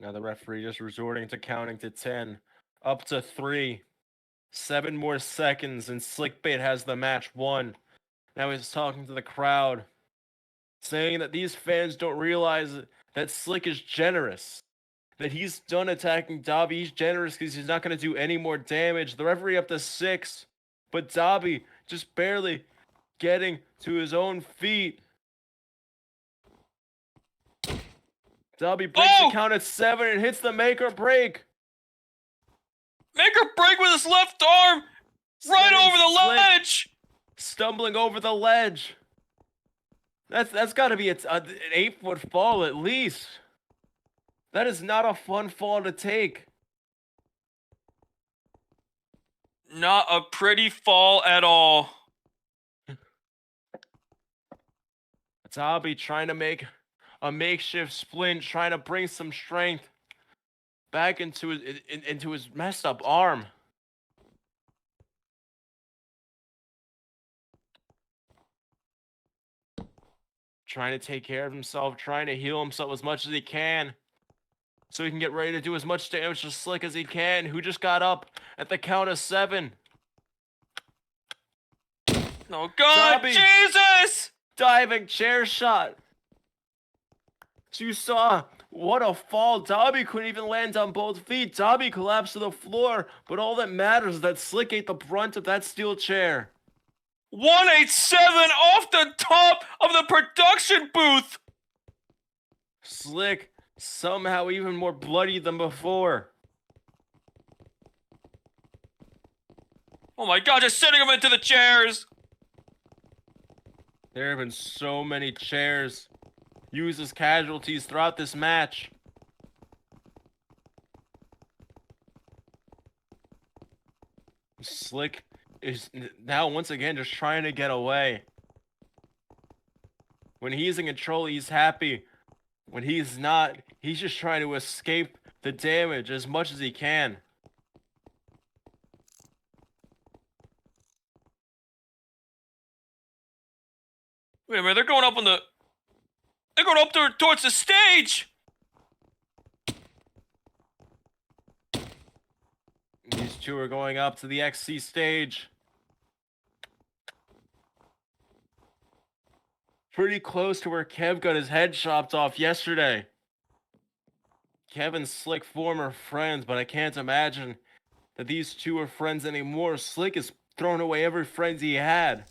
Now the referee just resorting to counting to 10. Up to 3. 7 more seconds, and Slickbait has the match won. Now he's talking to the crowd, saying that these fans don't realize that Slick is generous. That he's done attacking Dobby. He's generous because he's not going to do any more damage. The referee up to 6, but Dobby just barely getting to his own feet. Dobby breaks the count at 7 and hits the make or break. Make or break with his left arm! Right over the ledge! Stumbling over the ledge. That's got to be an 8-foot fall at least. That is not a fun fall to take. Not a pretty fall at all. Dobby trying to make a makeshift splint, trying to bring some strength back into his messed up arm. Trying to take care of himself, trying to heal himself as much as he can, so he can get ready to do as much damage to Slick as he can, who just got up at the count of 7. Oh God, Dobby, Jesus! Diving chair shot. So you saw what a fall. Dobby couldn't even land on both feet. Dobby collapsed to the floor, but all that matters is that Slick ate the brunt of that steel chair. 187 off the top of the production booth! Slick, somehow even more bloody than before. Oh my God, just sending him into the chairs! There have been so many chairs used as casualties throughout this match. Slick is now once again just trying to get away. When he's in control, he's happy. When he's not, he's just trying to escape the damage as much as he can. Wait a minute, they're going up on the... They're going up there towards the stage! These two are going up to the XC stage. Pretty close to where Kev got his head chopped off yesterday. Kevin's Slick former friends, but I can't imagine that these two are friends anymore. Slick has thrown away every friend he had.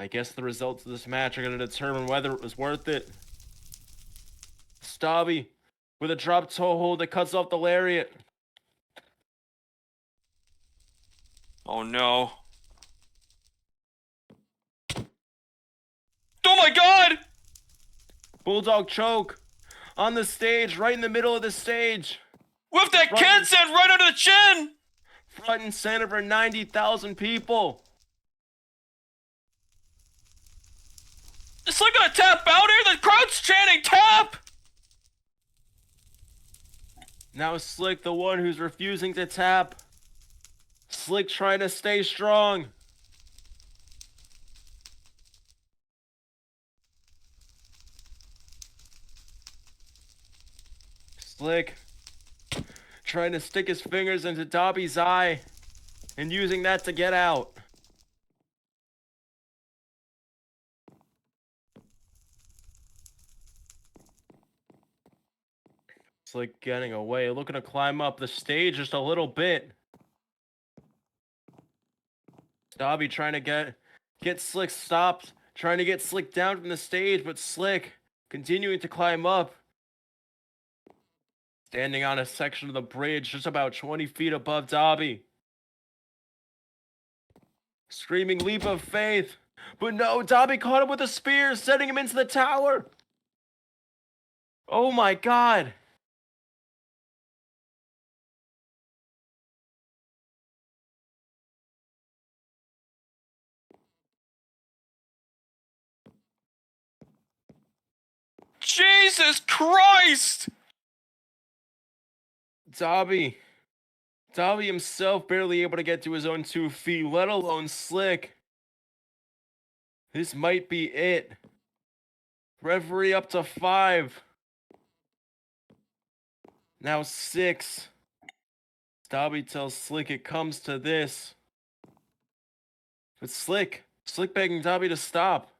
I guess the results of this match are going to determine whether it was worth it. Dobby with a drop toe hold that cuts off the lariat. Oh no. Oh my God! Bulldog choke on the stage, right in the middle of the stage. With that can send right under the chin! Front and center for 90,000 people. Is Slick gonna tap out here? The crowd's chanting tap! Now Slick, the one who's refusing to tap. Slick trying to stay strong. Slick trying to stick his fingers into Dobby's eye and using that to get out. Slick getting away, looking to climb up the stage just a little bit. Dobby trying to get Slick stopped, trying to get Slick down from the stage, but Slick continuing to climb up. Standing on a section of the bridge just about 20 feet above Dobby. Screaming leap of faith. But no, Dobby caught him with a spear, sending him into the tower. Oh my God. Jesus Christ! Dobby himself barely able to get to his own 2 feet, let alone Slick. This might be it. Referee up to 5. Now 6. Dobby tells Slick it comes to this. But Slick begging Dobby to stop.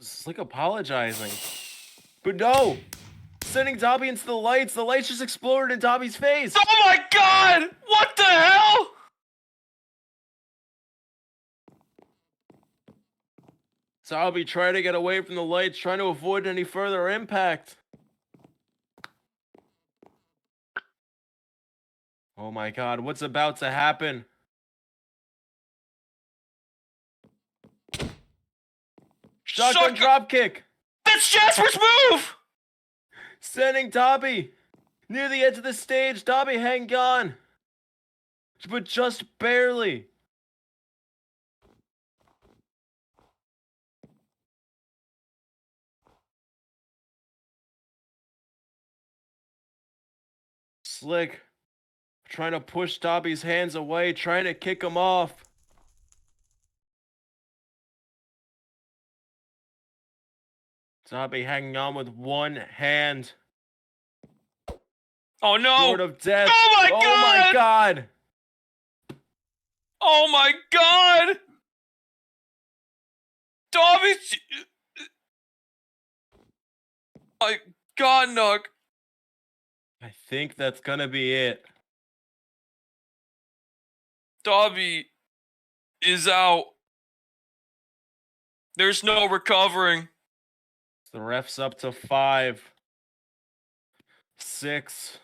Slick apologizing. But no! Sending Dobby into the lights. The lights just exploded in Dobby's face. Oh my god! What the hell? Dobby trying to get away from the lights, trying to avoid any further impact. Oh my god, what's about to happen? Shotgun dropkick! That's Jasper's move! Sending Dobby near the edge of the stage. Dobby hanging on. But just barely. Slick trying to push Dobby's hands away, trying to kick him off. Dobby hanging on with one hand. Oh no! Sword of death. Oh my god! Oh my god! Oh my god! Dobby! My god, Nook. I think that's gonna be it. Dobby is out. There's no recovering. The ref's up to 5. 6.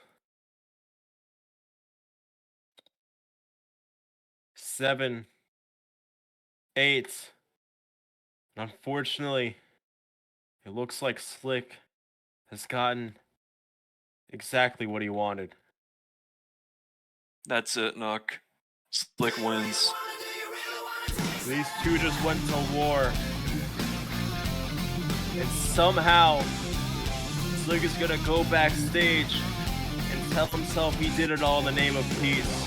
7. 8. Unfortunately, it looks like Slick has gotten exactly what he wanted. That's it, Nook. Slick wins. These two just went to war. And somehow, Slick is gonna go backstage and tell himself he did it all in the name of peace.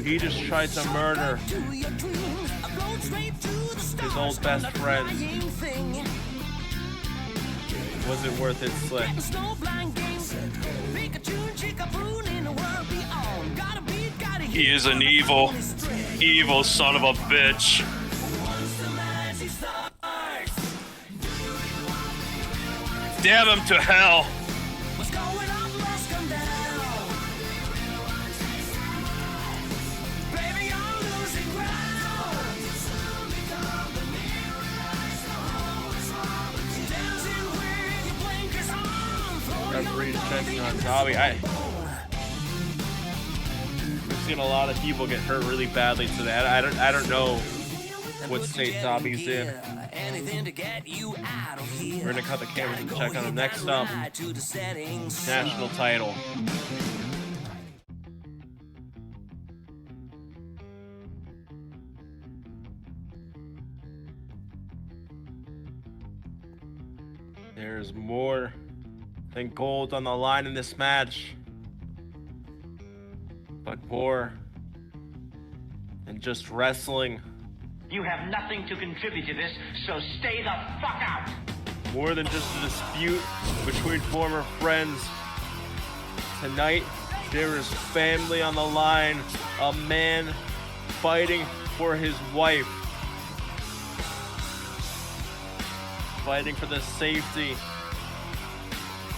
He just tried to murder his old best friend. Was it worth it, Slick? He is an evil son of a bitch. Damn him to hell. Referee's checking on Dobby. We've seen a lot of people get hurt really badly today. I don't know what state Dobby's in. We're gonna cut the cameras and check on him. Next up, national title. There's more than gold on the line in this match, but more than just wrestling. You have nothing to contribute to this, so stay the fuck out! More than just a dispute between former friends. Tonight, there is family on the line, a man fighting for his wife, fighting for the safety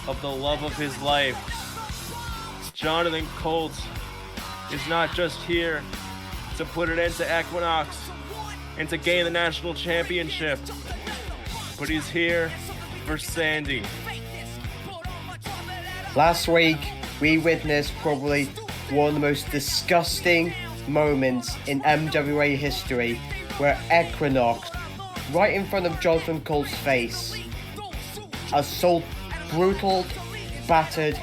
of the love of his life. Jonathan Colt is not just here to put an end to Equinox and to gain the national championship, but he's here for Sandy. Last week, we witnessed probably one of the most disgusting moments in MWA history, where Equinox, right in front of Jonathan Colt's face, brutal, battered,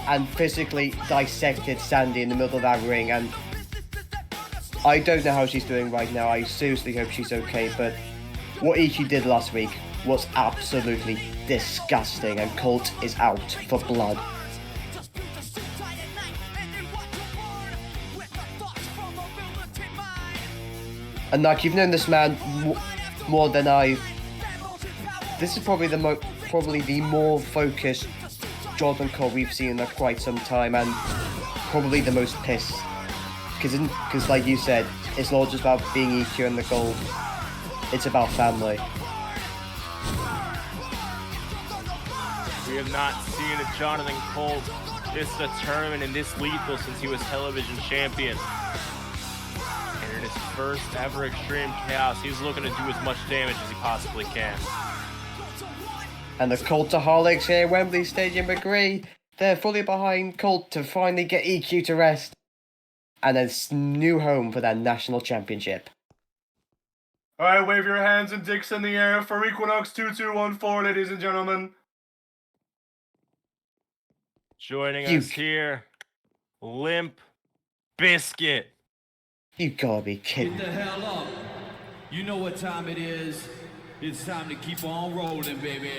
and physically dissected Sandy in the middle of that ring, and I don't know how she's doing right now. I seriously hope she's okay, but what Iki did last week was absolutely disgusting, and Colt is out for blood. And like, you've known this man more than I. This is probably the more focused Jordan Cole we've seen in quite some time, and probably the most pissed. Because like you said, it's not just about being EQ and the gold. It's about family. We have not seen a Jonathan Colt this determined and this lethal since he was television champion. And in his first ever Extreme Chaos, he's looking to do as much damage as he possibly can. And the Coltaholics here at Wembley Stadium agree. They're fully behind Colt to finally get EQ to rest. And a new home for that national championship. Alright, wave your hands and dicks in the air for Equinox 2214, ladies and gentlemen. Joining us here, Limp Bizkit. You gotta be kidding. Get the hell up. You know what time it is. It's time to keep on rolling, baby.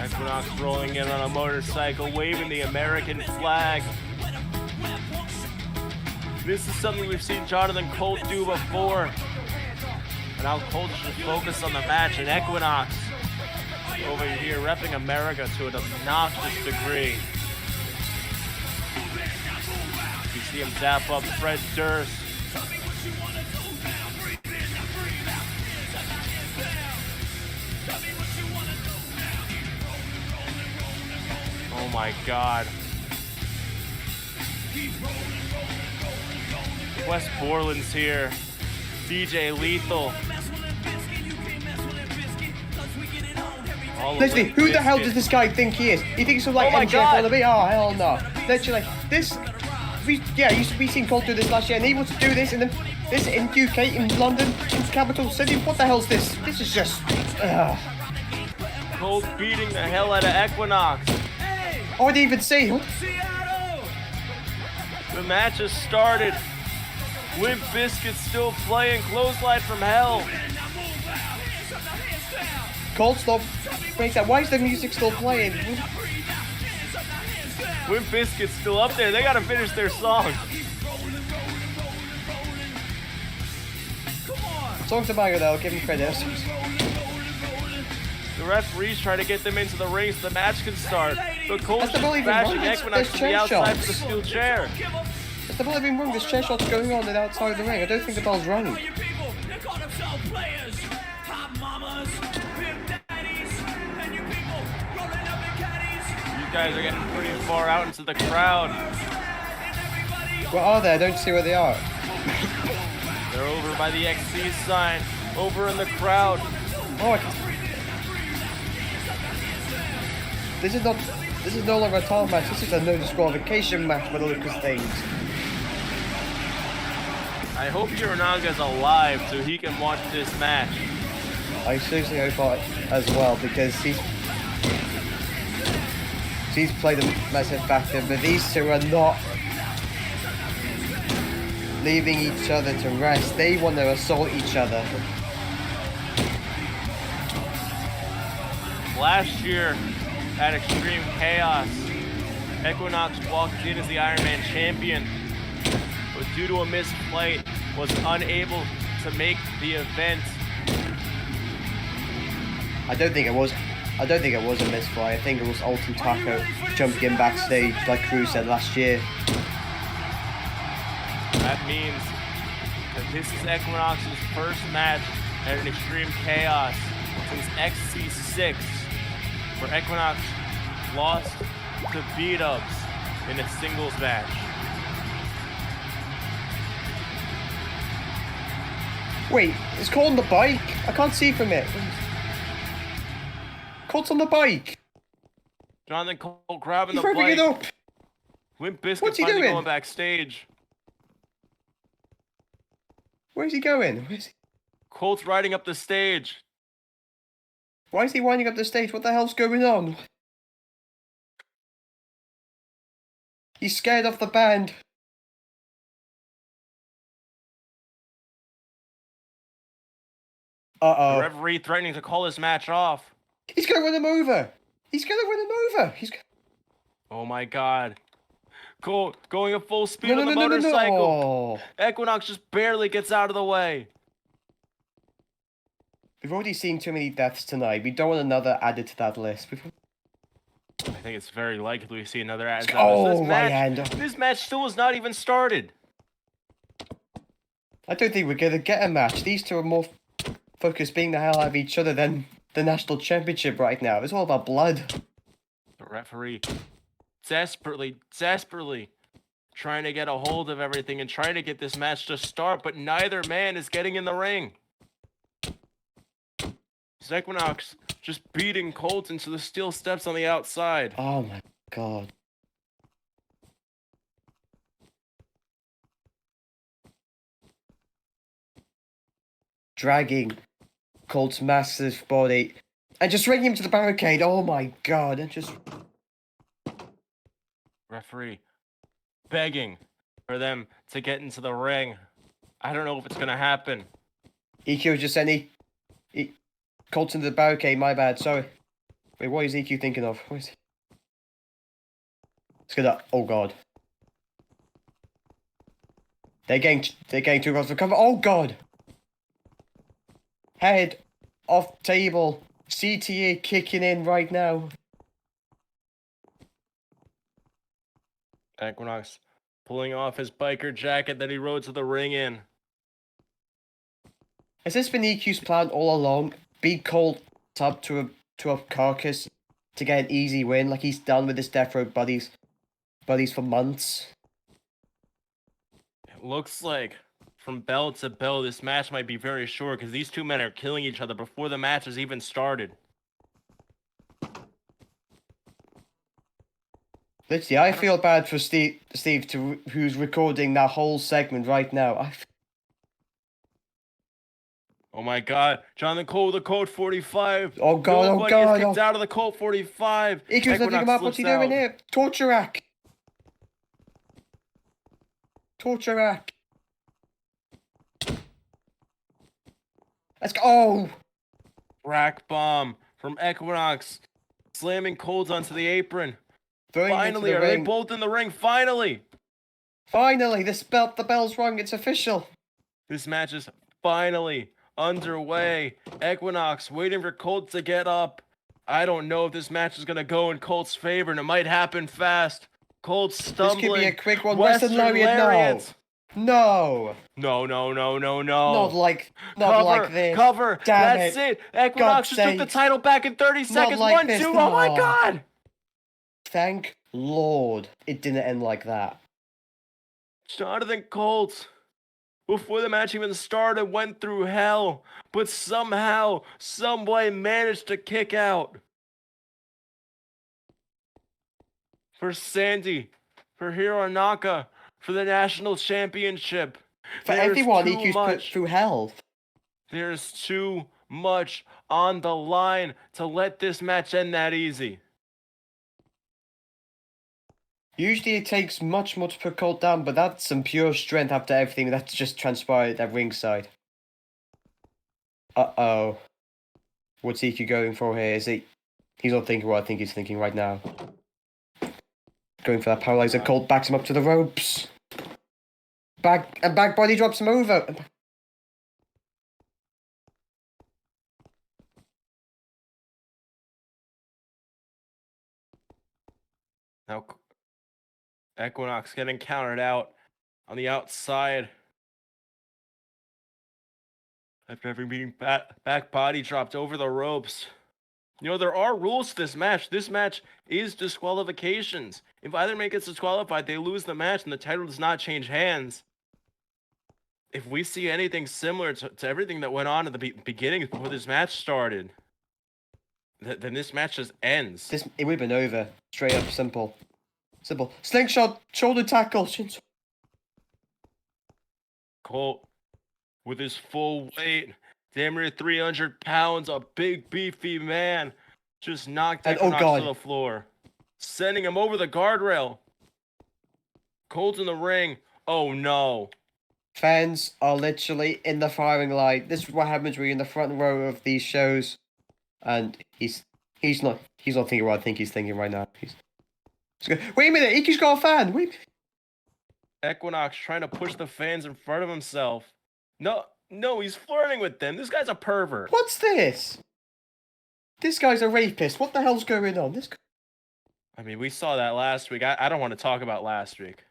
Equinox rolling in on a motorcycle, waving the American flag. This is something we've seen Jonathan Colt do before. And now Colt should focus on the match, and Equinox over here repping America to an obnoxious degree. You see him zap up Fred Durst. Oh my God. Wes Borland's here. DJ Lethal. Literally, who the hell does this guy think he is? He thinks he's like MJF on the beat? Oh, hell no. Literally, this... we've seen Colt do this last year, and he wants to do this in this in UK, in London, in capital city. What the hell's this? This is just... Colt beating the hell out of Equinox. Oh, I didn't even see him. The match has started. Limp Bizkit still playing. Clothesline from hell. Colt, stop. Why is the music still playing? Limp Bizkit's still up there. They gotta finish their song. Song's about you though, give him credit. The referees try to get them into the ring so the match can start. But Colt's just believe bashing there's Equinox to the chair outside shots. for the steel chair. That's the ball being wrong. There's chair shots going on outside the ring. I don't think the bell's rung. You guys are getting pretty far out into the crowd. Where are they? I don't see where they are. They're over by the XC sign, over in the crowd. Oh, this is no longer a title match. This is a no disqualification match by the look of things. I hope Hironaga's alive so he can watch this match. I seriously hope as well, because he's played a massive factor, but these two are not leaving each other to rest. They want to assault each other. Last year at Extreme Chaos, Equinox walked in as the Iron Man champion, but due to a missed flight, was unable to make the event. I don't think it was a misfire. I think it was Ultim Taco jumping in backstage like Crew said last year. That means that this is Equinox's first match at an Extreme Chaos since XC6, where Equinox lost to B-Dubs in a singles match. Wait, is Colt on the bike? I can't see from it. Colt's on the bike. Jonathan Colt grabbing He's the revving bike. it up. Limp Bizkit What's he finally doing? going backstage. Where's he going? Colt's riding up the stage. Why is he winding up the stage? What the hell's going on? He's scared off the band. The referee threatening to call this match off. He's gonna run him over. Oh my god. Colt going at full speed on the No. motorcycle. Equinox just barely gets out of the way. We've already seen too many deaths tonight. We don't want another added to that list. I think it's very likely we see another ad. Oh, right hand. This match still has not even started. I don't think we're gonna get a match. These two are more focused being the hell out of each other than the national championship right now. It's all about blood. The referee desperately trying to get a hold of everything and trying to get this match to start, but neither man is getting in the ring. Equinox just beating Colt into the steel steps on the outside. Oh my god. Dragging Colt's massive body and just dragging him to the barricade. Oh my god. And just... Referee begging for them to get into the ring. I don't know if it's going to happen. EQ just sent Colt's into the barricade, my bad, sorry. Wait, what is EQ thinking of? What is... Let's get that. Oh god. They're getting too close to cover. Oh god! Head off table. CTA kicking in right now. Equinox pulling off his biker jacket that he rode to the ring in. Has this been EQ's plan all along? Beat Colt up to a carcass to get an easy win, like he's done with his Death Row buddies for months. It looks like from bell to bell, this match might be very short because these two men are killing each other before the match has even started. Literally, I feel bad for Steve who's recording that whole segment right now. Oh my god, Jonathan Colt with the Colt 45. Oh god, Nobody gets kicked out of the Colt 45. EQ's lifting him up, what's he doing here? Torture rack. Torture rack. Let's go. Oh! Rack bomb from Equinox. Slamming Colt onto the apron. Finally, are they both in the ring? Finally! Finally, the bell's rung, it's official. This match is finally underway. Equinox waiting for Colt to get up. I don't know if this match is going to go in Colt's favor, and it might happen fast. Colt stumbling. This could be a quick one. Western Lariat, no. No. Not like this. Cover. Damn That's it. Equinox just took the title back in 30 seconds. Like 1, this, 2. no. Oh my god. Thank Lord it didn't end like that. Jonathan Colt, before the match even started, went through hell, but somehow, someway managed to kick out. For Sandy, for Hironaka, for the national championship. For everyone, EQ's put through hell. There's too much on the line to let this match end that easy. Usually it takes much to put Colt down, but that's some pure strength after everything that's just transpired at ringside. Uh-oh. What's EQ going for here? Is he... He's not thinking what I think he's thinking right now. Going for that paralyzer. Colt backs him up to the ropes. back body drops him over. Now, Equinox getting countered out on the outside. After having being back body dropped over the ropes. You know, there are rules to this match. This match is disqualifications. If either man gets disqualified, they lose the match and the title does not change hands. If we see anything similar to everything that went on at the beginning before this match started, then this match just ends. It would have been over. Straight up, simple. Simple. Slingshot, shoulder tackle. Colt, with his full weight, damn near 300 pounds, a big beefy man, just knocked Equinox to the floor, sending him over the guardrail. Colt in the ring. Oh no. Fans are literally in the firing line. This is what happens when you're in the front row of these shows, and he's not thinking what I think he's thinking right now. Wait a minute, Iki's got a fan. Wait. Equinox trying to push the fans in front of himself. No, he's flirting with them. This guy's a pervert. What's this? This guy's a rapist. What the hell's going on? I mean, we saw that last week. I don't want to talk about last week.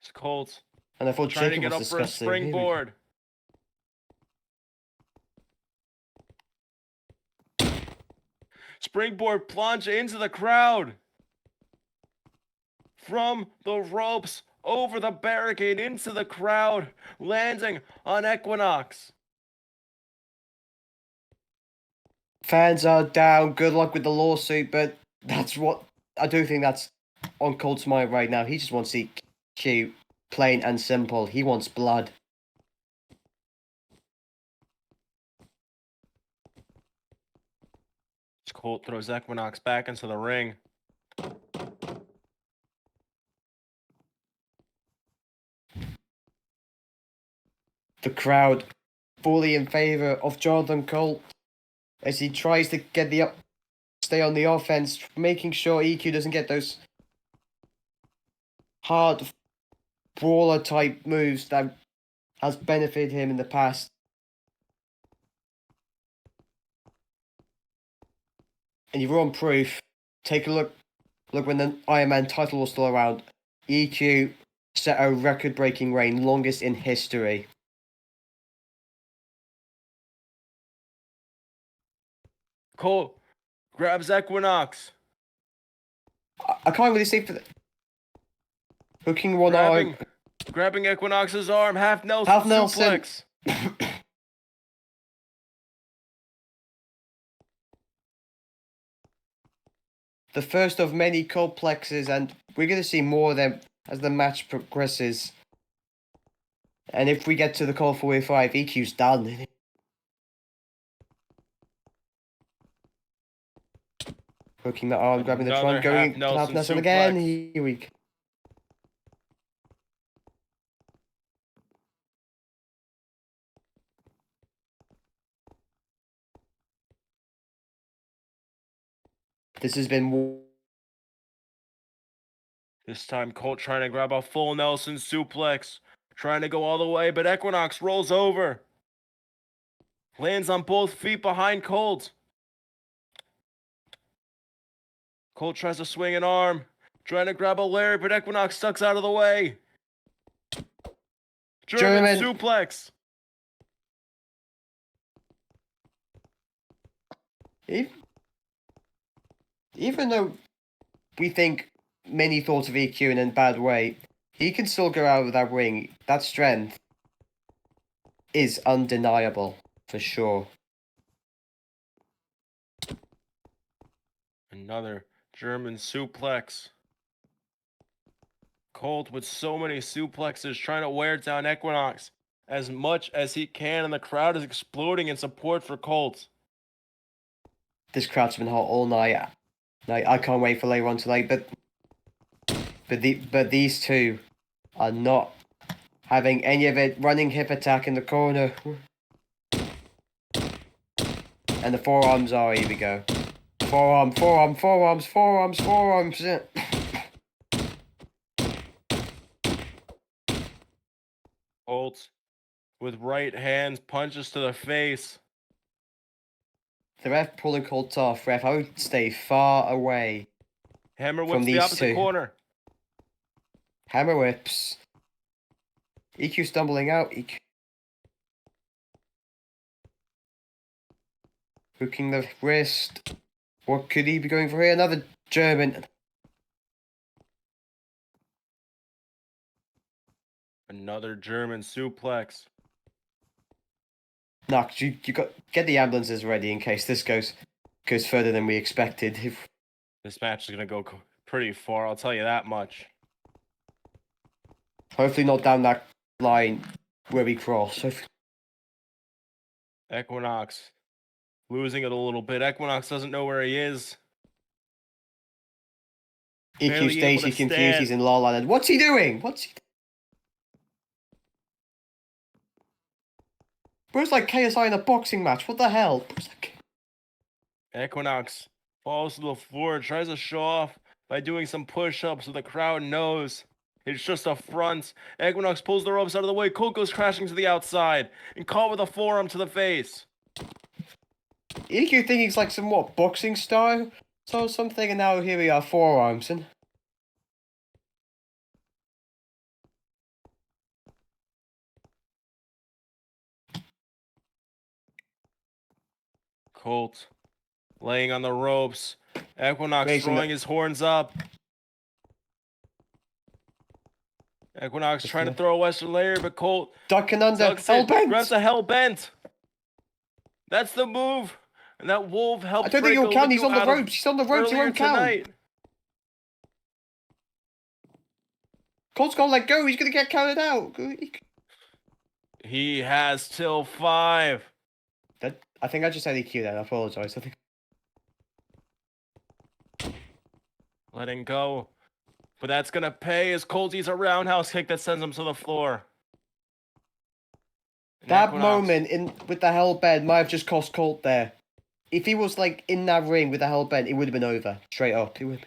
It's Colt. And I thought trying Jacob to get was up for a disgusting. springboard. Springboard plunge into the crowd. From the ropes, over the barricade, into the crowd, landing on Equinox. Fans are down. Good luck with the lawsuit, but that's what I do think that's on Colt's mind right now. He just wants to see cute, plain and simple. He wants blood. Colt throws Equinox back into the ring. The crowd fully in favor of Jonathan Colt as he tries to get stay on the offense, making sure EQ doesn't get those hard brawler type moves that has benefited him in the past. And you're on proof. Take a look when the Iron Man title was still around. EQ set a record-breaking reign, longest in history. Colt grabs Equinox. I can't really see for the hooking one arm. Grabbing Equinox's arm, half Nelson suplex. The first of many Coltplexes, and we're going to see more of them as the match progresses. And if we get to the Colt 45, EQ's done. Hooking the arm, grabbing the trunk, going half Nelson again. Here we go. This has been... This time Colt trying to grab a full Nelson suplex. Trying to go all the way, but Equinox rolls over. Lands on both feet behind Colt. Colt tries to swing an arm. Trying to grab a lariat, but Equinox ducks out of the way. German suplex. Even though we think many thoughts of EQ in a bad way, he can still go out of that ring. That strength is undeniable, for sure. Another German suplex. Colt with so many suplexes trying to wear down Equinox as much as he can, and the crowd is exploding in support for Colt. This crowd's been hot all night. I can't wait for later on tonight, but these two are not having any of it. Running hip attack in the corner. And the forearms are, here we go. Forearms. with right hands, punches to the face. The ref pulling Colt off. Ref, I would stay far away. Hammer from whips the these opposite two. corner. Hammer whips. EQ stumbling out. EQ. Hooking the wrist. What could he be going for here? Another German. Another German suplex. Knox, you got get the ambulances ready in case this goes further than we expected. This match is gonna go pretty far, I'll tell you that much. Hopefully not down that line where we cross. Equinox losing it a little bit. Equinox doesn't know where he is. EQ Barely able Stacy to confused. stand. He's in La La Land. What's he doing? Bro's like KSI in a boxing match. What the hell? Equinox falls to the floor, tries to show off by doing some push-ups so the crowd knows it's just a front. Equinox pulls the ropes out of the way. Colt goes crashing to the outside and caught with a forearm to the face. EQ thinking he's like some what boxing style, so something, and now here we are, forearms and. Colt laying on the ropes. Equinox Raising throwing his horns up. Equinox trying to throw a Western layer, but Colt ducking under. ducks it, grabs a hell bent. That's the move. And that wolf helped I don't think break he'll count. He's Alikku on the out of ropes. He's on the ropes. He earlier won't count. tonight. Colt's gonna let go. He's gonna get counted out. He has till 5. I think I just said EQ then. I apologize. I think. Letting go. But that's going to pay as Colt eats a roundhouse kick that sends him to the floor. And That Equinox, moment with the hell bent might have just cost Colt there. If he was like in that ring with the hell bent, it would have been over. Straight up. It would.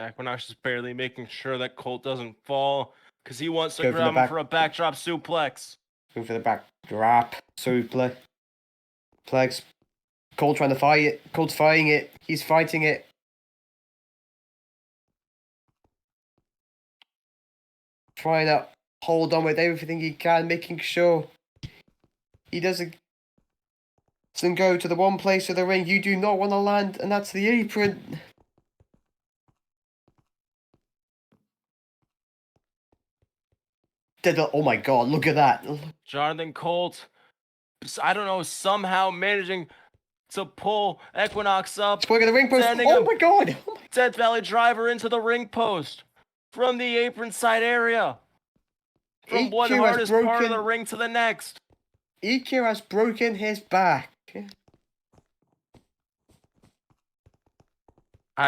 Equinox is barely making sure that Colt doesn't fall because he wants to Go for the grab him back. for a backdrop suplex. Going for the back drop. Suplex. Plex. Colt trying to fight it. Colt's fighting it. He's fighting it. Trying to hold on with everything he can, making sure he doesn't go to the one place of the ring you do not want to land, and that's the apron. Oh my god, look at that. Jonathan Colt, I don't know, somehow managing to pull Equinox up. Swing at the ring post. Sending Oh him my god. Death Valley driver into the ring post from the apron side area. From one EQ has hardest part of broken- the ring to the next. EQ has broken his back.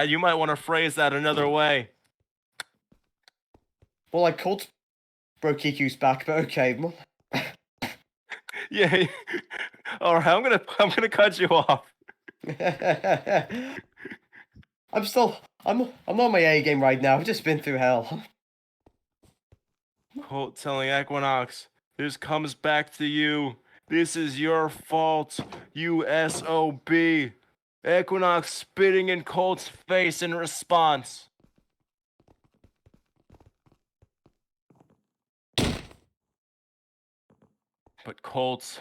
You might want to phrase that another way. Well, like Colt broke EQ's back, but okay. Yeah. All right, I'm gonna cut you off. I'm on my A game right now. I've just been through hell. Colt telling Equinox, this comes back to you. This is your fault, you SOB. Equinox spitting in Colt's face in response. But Colt's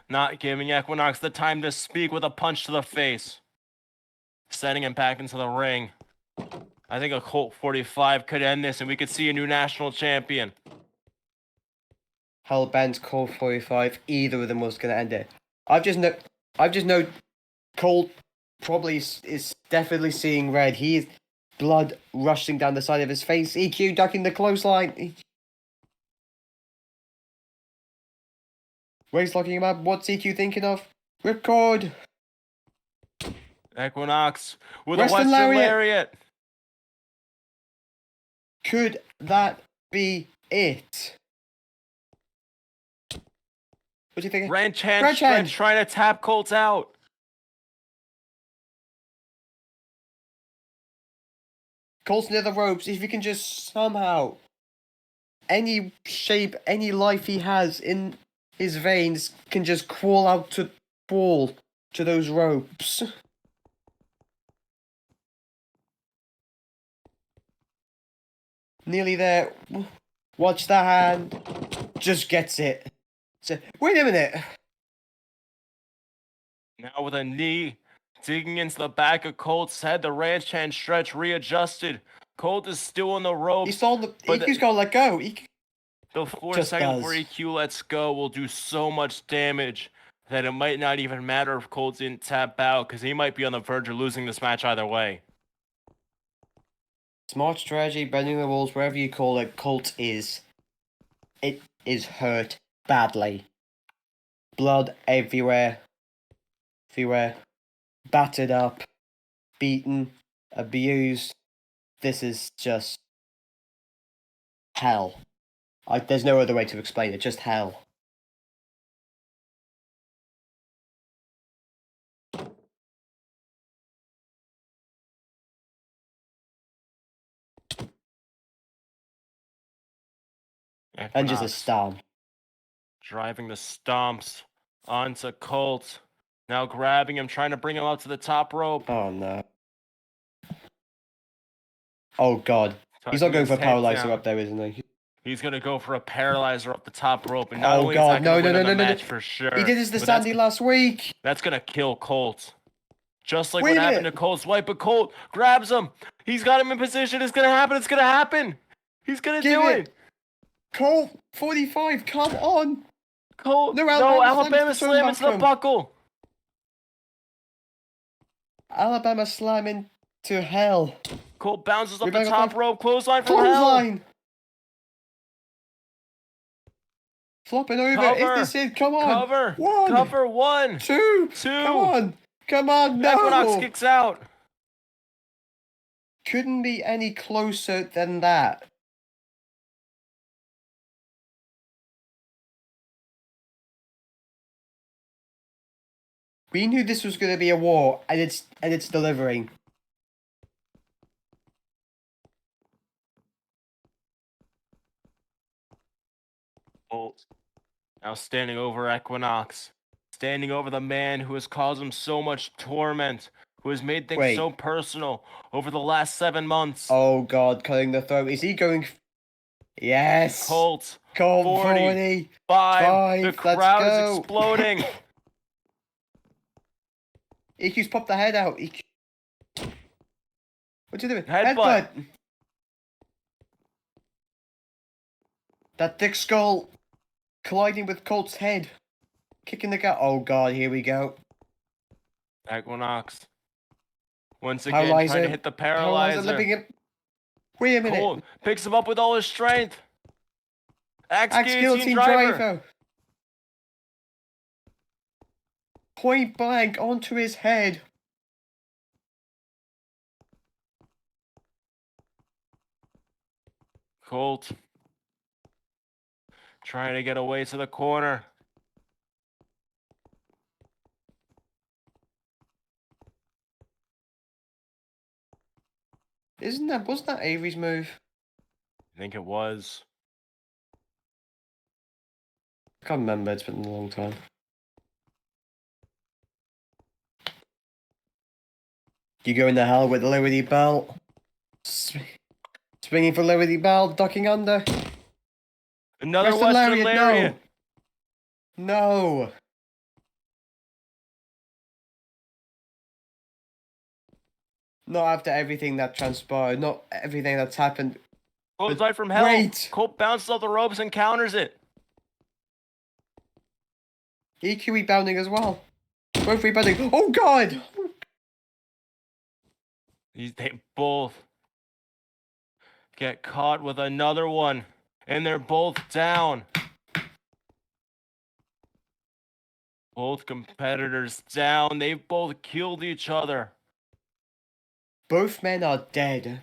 not giving Equinox the time to speak with a punch to the face. Setting him back into the ring. I think a Colt 45 could end this and we could see a new national champion. Hellbent, Colt 45, either of them was going to end it. I've just know Colt probably is definitely seeing red. He is blood rushing down the side of his face. EQ ducking the clothesline. Waist locking him up. What's EQ thinking of? Ripcord. Equinox with Western a Western lariat. lariat. Could that be it? What do you think? Wrench hand Wrench hand. stretch trying to tap Colt out. Colt's near the ropes. If he can just somehow, any shape, any life he has in his veins can just crawl to those ropes. Nearly there. Watch the hand. Just gets it. So, wait a minute. Now with a knee digging into the back of Colt's head, the ranch hand stretch readjusted. Colt is still on the ropes. He's all the EQ's gotta let go. The 4 just seconds does. before EQ lets go will do so much damage that it might not even matter if Colt didn't tap out, because he might be on the verge of losing this match either way. Smart strategy, bending the rules, whatever you call it, Colt is. It is hurt badly. Blood everywhere. Everywhere. Battered up. Beaten. Abused. This is just hell. There's no other way to explain it, just hell. Equinox And just a stomp. driving the stomps onto Colt. Now grabbing him, trying to bring him up to the top rope. Oh no. Oh god. He's not Tucking going for a his head paralyzer down. up there, isn't he? He's gonna go for a paralyzer up the top rope, and not Oh only god, is that gonna no. win him the match for sure. He did this to but Sandy last week. That's gonna kill Colt. Just like Wait what a happened to minute. Colt's wife, but Colt grabs him. He's got him in position. It's gonna happen. It's gonna happen. He's gonna Give do it. it. Colt, 45, come on. Colt, No, no, Alabama Alabama slam slam into the him. buckle. Alabama slam into hell. Colt bounces up the Rebecca top Flash- rope. Clothesline from hell. Clothesline. Flopping over. Cover. Is this it? Come on. Cover. One. Cover. 1, 2. 2. Come on. Come on. No. Equinox kicks out. Couldn't be any closer than that. We knew this was going to be a war, and it's delivering. Colt now standing over Equinox, standing over the man who has caused him so much torment, who has made things so personal over the last 7 months. Oh god, cutting the throat. Is he going? Yes. Colt 40. 5. The crowd is go. exploding. EQ's popped the head out. EQ. What you doing? Headbutt. That thick skull colliding with Colt's head. Kicking the gut. Oh god, here we go. Equinox once again trying to hit the paralyzer. Wait a minute. Colt picks him up with all his strength. Axe guillotine driver. driver. Point blank onto his head. Colt trying to get away to the corner. Wasn't that Avery's move? I think it was. I can't remember, it's been a long time. You go into hell with the Liberty Belt. Swinging for Liberty Belt, ducking under. Another Western Lariat. No. Not after everything that transpired, not everything that's happened. Colt's right from hell. Wait. Colt bounces off the ropes and counters it. EQ rebounding as well. Both rebounding. Oh god! They both get caught with another one, and they're both down. Both competitors down. They've both killed each other. Both men are dead.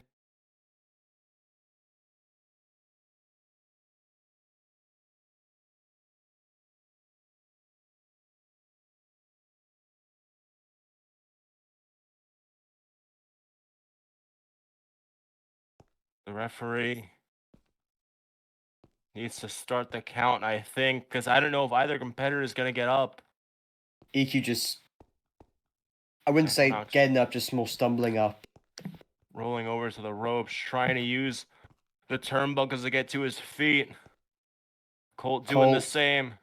The referee needs to start the count, I think, because I don't know if either competitor is going to get up. EQ just... I wouldn't say Equinox getting up, just more stumbling up. rolling over to the ropes, trying to use the turnbuckles to get to his feet. Colt doing the Colt. same.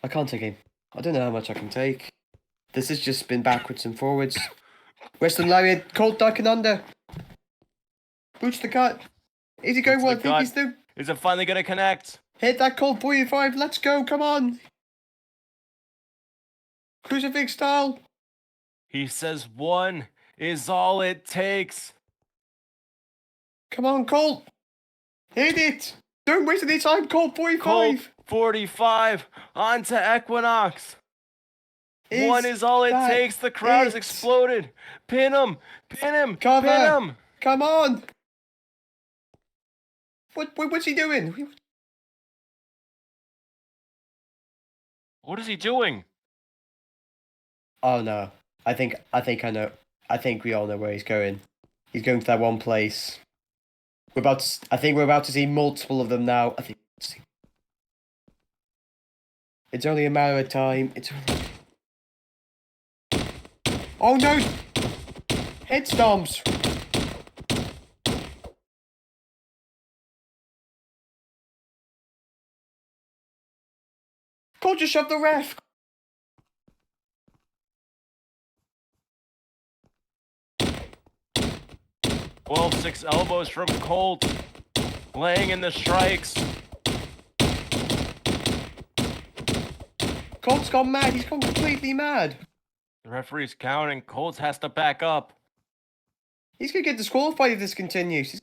I can't take him. I don't know how much I can take. This has just been backwards and forwards. Western Lariat, Colt ducking under. Boots the gut. Is he going what I think he's doing? Is it finally going to connect? Hit that Colt 45, let's go, come on. Crucifix style. He says 1 is all it takes. Come on, Colt. Hit it. Don't waste any time, Colt 45. Colt 45 onto Equinox. 1 is all it takes. The crowd has exploded. Pin him. Pin him. Cover. Pin him. Come on. What's he doing? What is he doing? Oh no. I think I know. I think we all know where he's going. He's going to that one place. I think we're about to see multiple of them now. It's only a matter of time. Oh no! Head stomps! Colt just shoved the ref! 12-6 elbows from Colt. Laying in the strikes. Colt's gone mad. He's gone completely mad. The referee's counting. Colt has to back up. He's gonna get disqualified if this continues.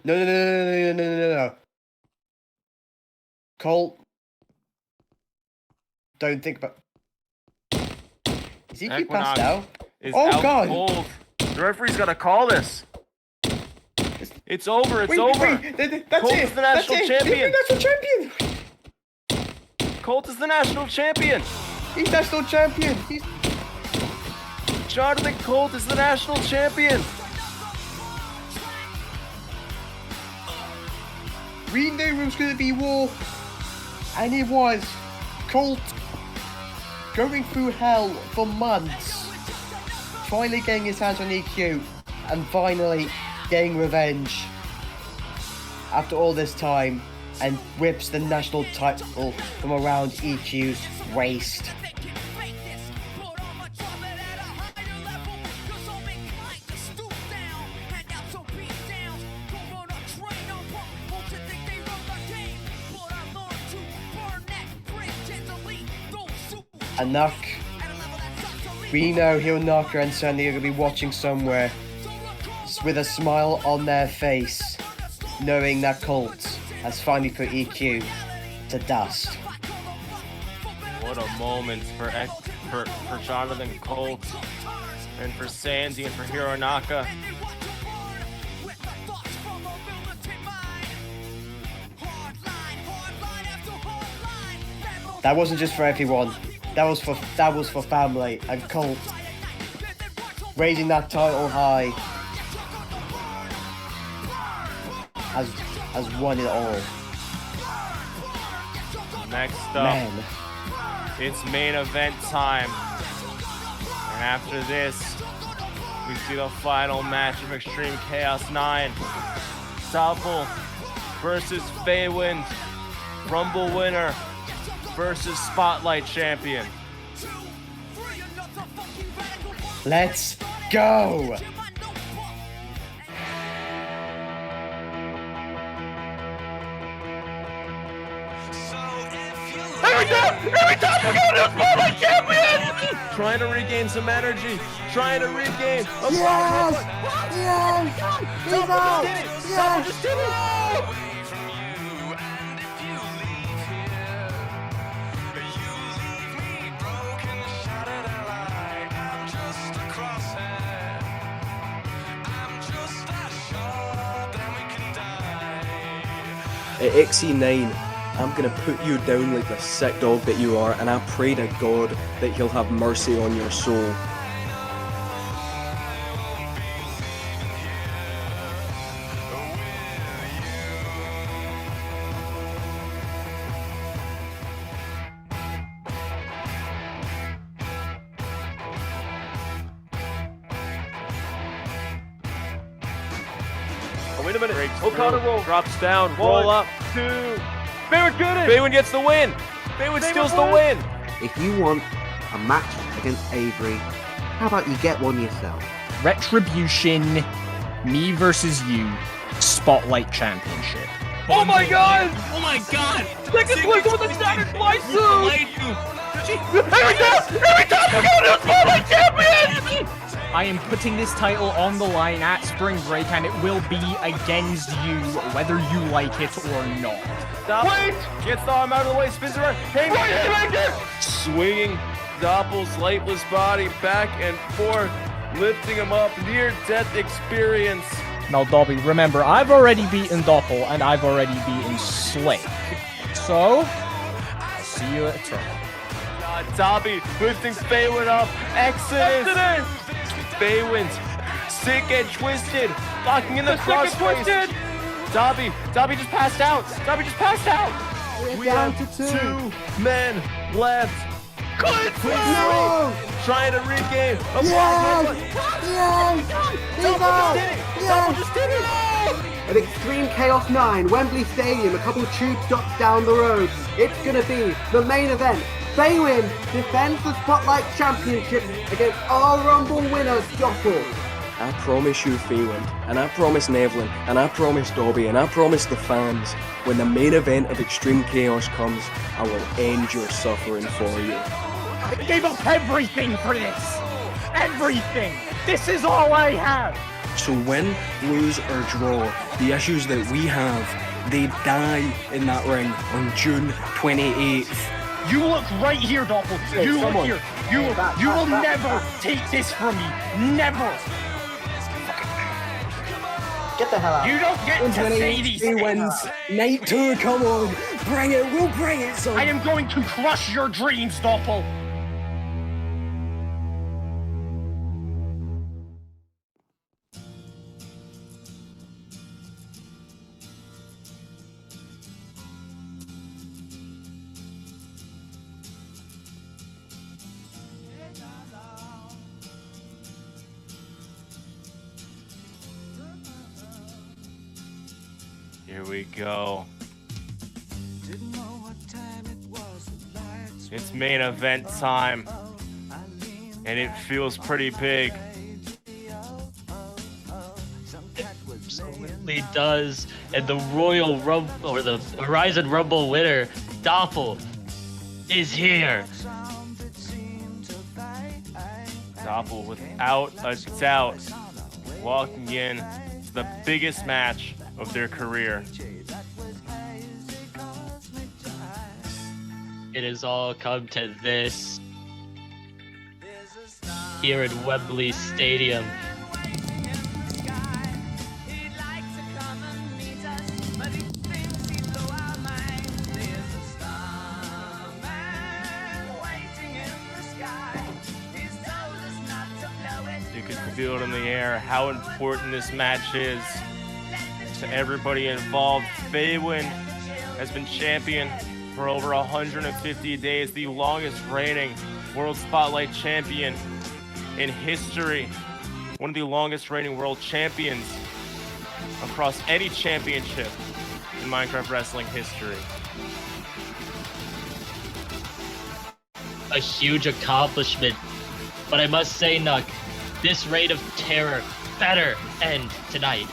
No. Colt. Don't think about... Is he keep passed out? Oh out god! Cold. The referee's gotta call this. It's over. It's over. That's Colt it. is the national champion. National champion. Colt is the national champion. He's national champion. Jonathan Colt is the national champion. We knew it was going to be war, and it was. Colt going through hell for months, finally getting his hands on EQ, and finally getting revenge after all this time, and whips the national title from around EQ's waist. And Knock, we know he'll Knocker and Sandy are going to be watching somewhere with a smile on their face, knowing that Colt has finally put EQ to dust. What a moment for Jonathan Colt, and for Sandy, and for Hironaka. That wasn't just for everyone. That was for family, and Colt raising that title high has won it all. Next up, it's main event time. And after this, we see the final match of Extreme Chaos 9. Dopple versus Faywind, Rumble winner versus Spotlight champion. Let's go! Every time we're going to Spotlight champion! Trying to regain some energy, trying to regain. Yes! He's out! Yes! Just did it! At XE9, I'm gonna put you down like the sick dog that you are, and I pray to God that he'll have mercy on your soul. wait a minute. Breaks Okada through. roll. Drops down. One, Roll up. 2. Faywind got it. Faywind gets the win. Faywind steals the win. If you want a match against Avery, how about you get one yourself? Retribution, me versus you, Spotlight Championship. Oh my god! Oh my god! Second place with the Saturn Fly suit! Every time you go to Spotlight Champion! I am putting this title on the line at Spring Break, and it will be against you, whether you like it or not. Wait! Gets the arm out of the way, spins around. Haymaker! Swinging Doppel's lifeless body back and forth, lifting him up. Near-death experience. Now, Dobby, remember, I've already beaten Dopple, and I've already beaten Slay. So, I'll see you at a turn. Dobby lifting Faywind up. Exodus! Faywind, sick and twisted, locking in the crossface. Dobby just passed out. Dobby just passed out. We have 2 men left. Colt trying to regain. Double just did it! At Xtreme Chaos 9, Wembley Stadium, a couple tube stops down the road, it's gonna be the main event. Faywind defends the Spotlight Championship against our Rumble winner, Dopple. I promise you, Faywind, and I promise Nevlin, and I promise Dobby, and I promise the fans, when the main event of Extreme Chaos comes, I will end your suffering for you. I gave up everything for this! Everything! This is all I have! So win, lose, or draw, the issues that we have, they die in that ring on June 28th. You look right here, Dopple. You look here. You will never take this from me. Never. Get the hell out. You don't get to say these things. Wins. Night 2, come on. Bring it. We'll bring it, son. I am going to crush your dreams, Dopple. Here we go. It's main event time, and it feels pretty big. It absolutely does. And the Royal Rumble, or the Horizon Rumble winner, Dopple, is here. Dopple, without a doubt, walking in to the biggest match of their career. It has all come to this here at Wembley Stadium. You can feel it in the air how important this match is to everybody involved. Faywind has been champion for over 150 days, the longest reigning World Spotlight champion in history. One of the longest reigning world champions across any championship in Minecraft wrestling history. A huge accomplishment. But I must say, Nuck, this reign of terror better end tonight.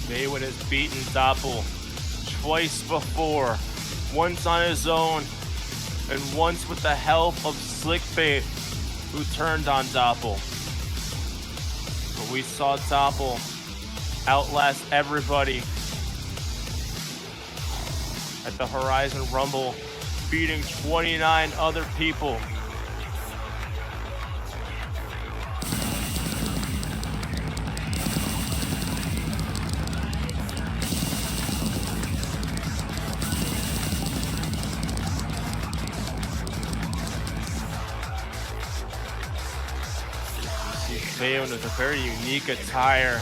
Faywind has beaten Dopple twice before, once on his own, and once with the help of Slickbait, who turned on Dopple. But we saw Dopple outlast everybody at the Horizon Rumble, beating 29 other people. Faywind with a very unique attire.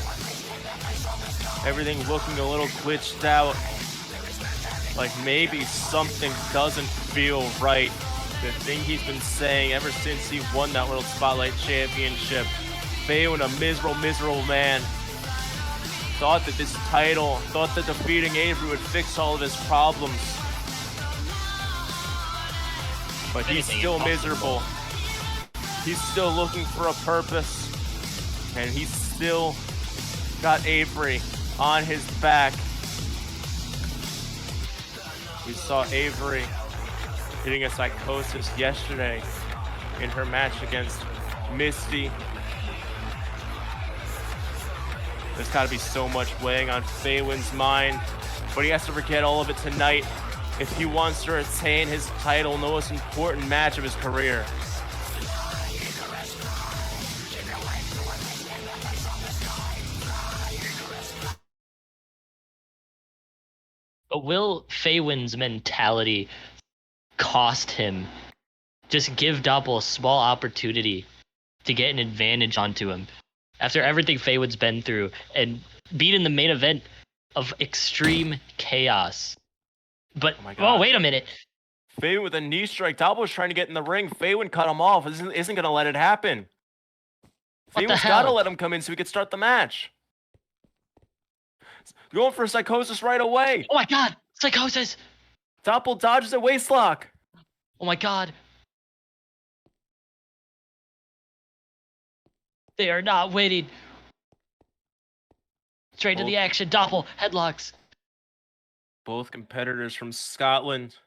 Everything looking a little glitched out, like maybe something doesn't feel right. The thing he's been saying ever since he won that World Spotlight Championship. Faywind, a miserable man. Thought that this title, thought that defeating Avery would fix all of his problems. But he's still miserable. He's still looking for a purpose. And he's still got Avery on his back. We saw Avery hitting a psychosis yesterday in her match against Misty. There's got to be so much weighing on Faywind's mind, but he has to forget all of it tonight if he wants to retain his title in the most important match of his career. But will Faywind's mentality cost him? Just give Dopple a small opportunity to get an advantage onto him. After everything Faywind's been through and being in the main event of Extreme Chaos. But, oh, wait a minute. Faywind with a knee strike. Dopple was trying to get in the ring. Faywind cut him off. Isn't going to let it happen. Faywind's got to let him come in so we can start the match. Going for a psychosis right away. Oh my god, psychosis. Dopple dodges a waistlock. Oh my god. They are not waiting. Straight to the action. Dopple headlocks. Both competitors from Scotland.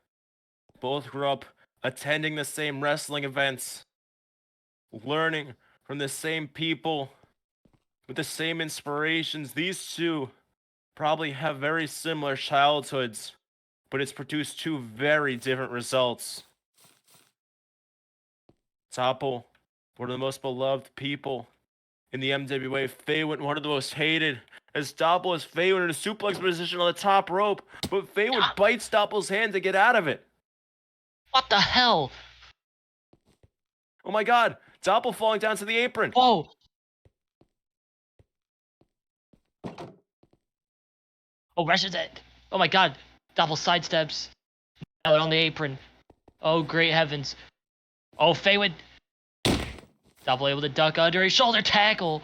Both grew up attending the same wrestling events. Learning from the same people. With the same inspirations. These two probably have very similar childhoods. But it's produced two very different results. Dopple, one of the most beloved people in the MWA. Faywind, one of the most hated. As Dopple is Faywind in a suplex position on the top rope. But Faywind bites Dopple's hand to get out of it. What the hell? Oh my god. Dopple falling down to the apron. Whoa. Oh, rushes it. Oh my god. Dopple sidesteps. Now on the apron. Oh, great heavens. Oh, Faywind. Dopple able to duck under a shoulder tackle.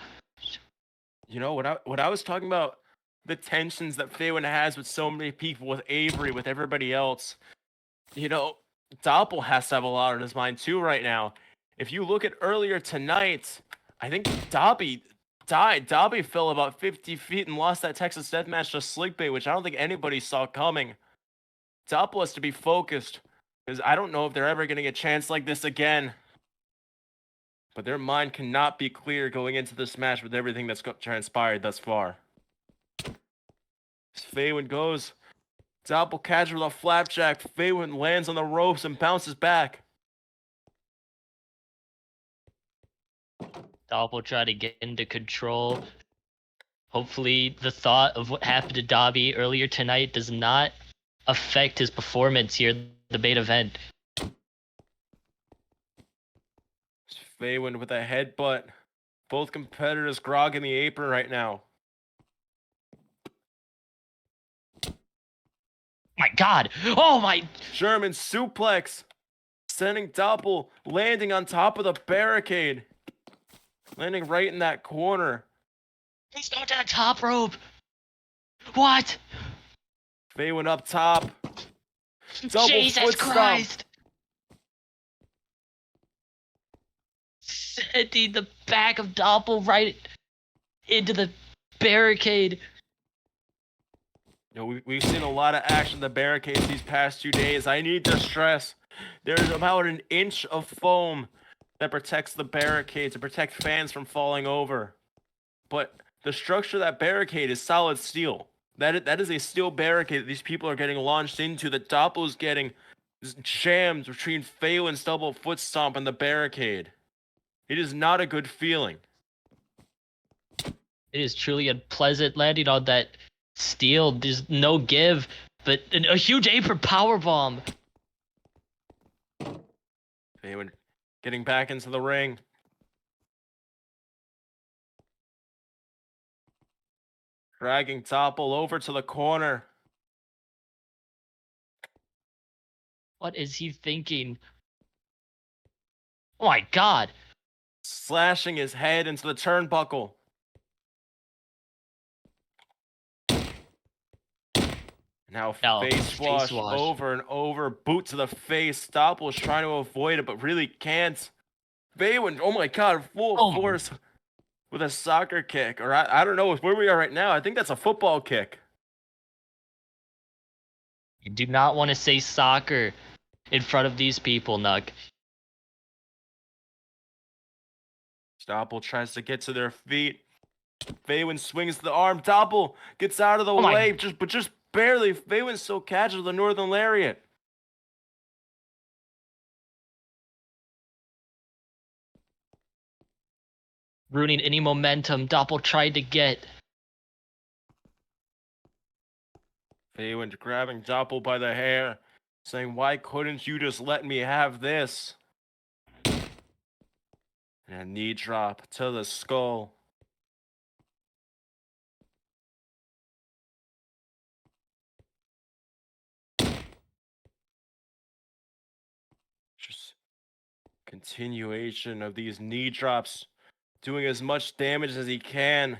You know, what I was talking about, the tensions that Faywind has with so many people, with Avery, with everybody else. You know, Dopple has to have a lot on his mind too right now. If you look at earlier tonight, I think Dobby died. Dobby fell about 50 feet and lost that Texas Deathmatch to Slickbait, which I don't think anybody saw coming. Dopple has to be focused, because I don't know if they're ever going to get a chance like this again. But their mind cannot be clear going into this match with everything that's transpired thus far. As Faywind goes, Dopple catches with a flapjack. Faywind lands on the ropes and bounces back. Dopple try to get into control. Hopefully the thought of what happened to Dobby earlier tonight does not affect his performance here in the main event. Faywind with a headbutt. Both competitors grogging the apron right now. My god! Oh my! German suplex. Sending Dopple, landing on top of the barricade. Landing right in that corner. He's going to the top rope. What? Faywind up top. Double Jesus foot Christ! stomp. Sending the back of Dopple right into the barricade. You know, we've seen a lot of action in the barricades these past 2 days. I need to stress, there's about an inch of foam that protects the barricade to protect fans from falling over. But the structure of that barricade is solid steel. That is a steel barricade that these people are getting launched into. The Dopple is getting jammed between Faywind's double foot stomp and the barricade. It is not a good feeling. It is truly unpleasant landing on that steel. There's no give, but a huge apron powerbomb. Faywind getting back into the ring. Dragging Dopple over to the corner. What is he thinking? Oh my god. Slashing his head into the turnbuckle. Now face wash over and over. Boot to the face. Doppel's trying to avoid it, but really can't. Faywind, oh my god, full force with a soccer kick. Or I don't know where we are right now. I think that's a football kick. You do not want to say soccer in front of these people, Nug. Doppel tries to get to their feet. Faywind swings the arm. Doppel gets out of the way, but just barely. Faywind's so casual, the Northern Lariat. Ruining any momentum Doppel tried to get. Faywind grabbing Doppel by the hair, saying, "Why couldn't you just let me have this?" And a knee drop to the skull. Just continuation of these knee drops, doing as much damage as he can.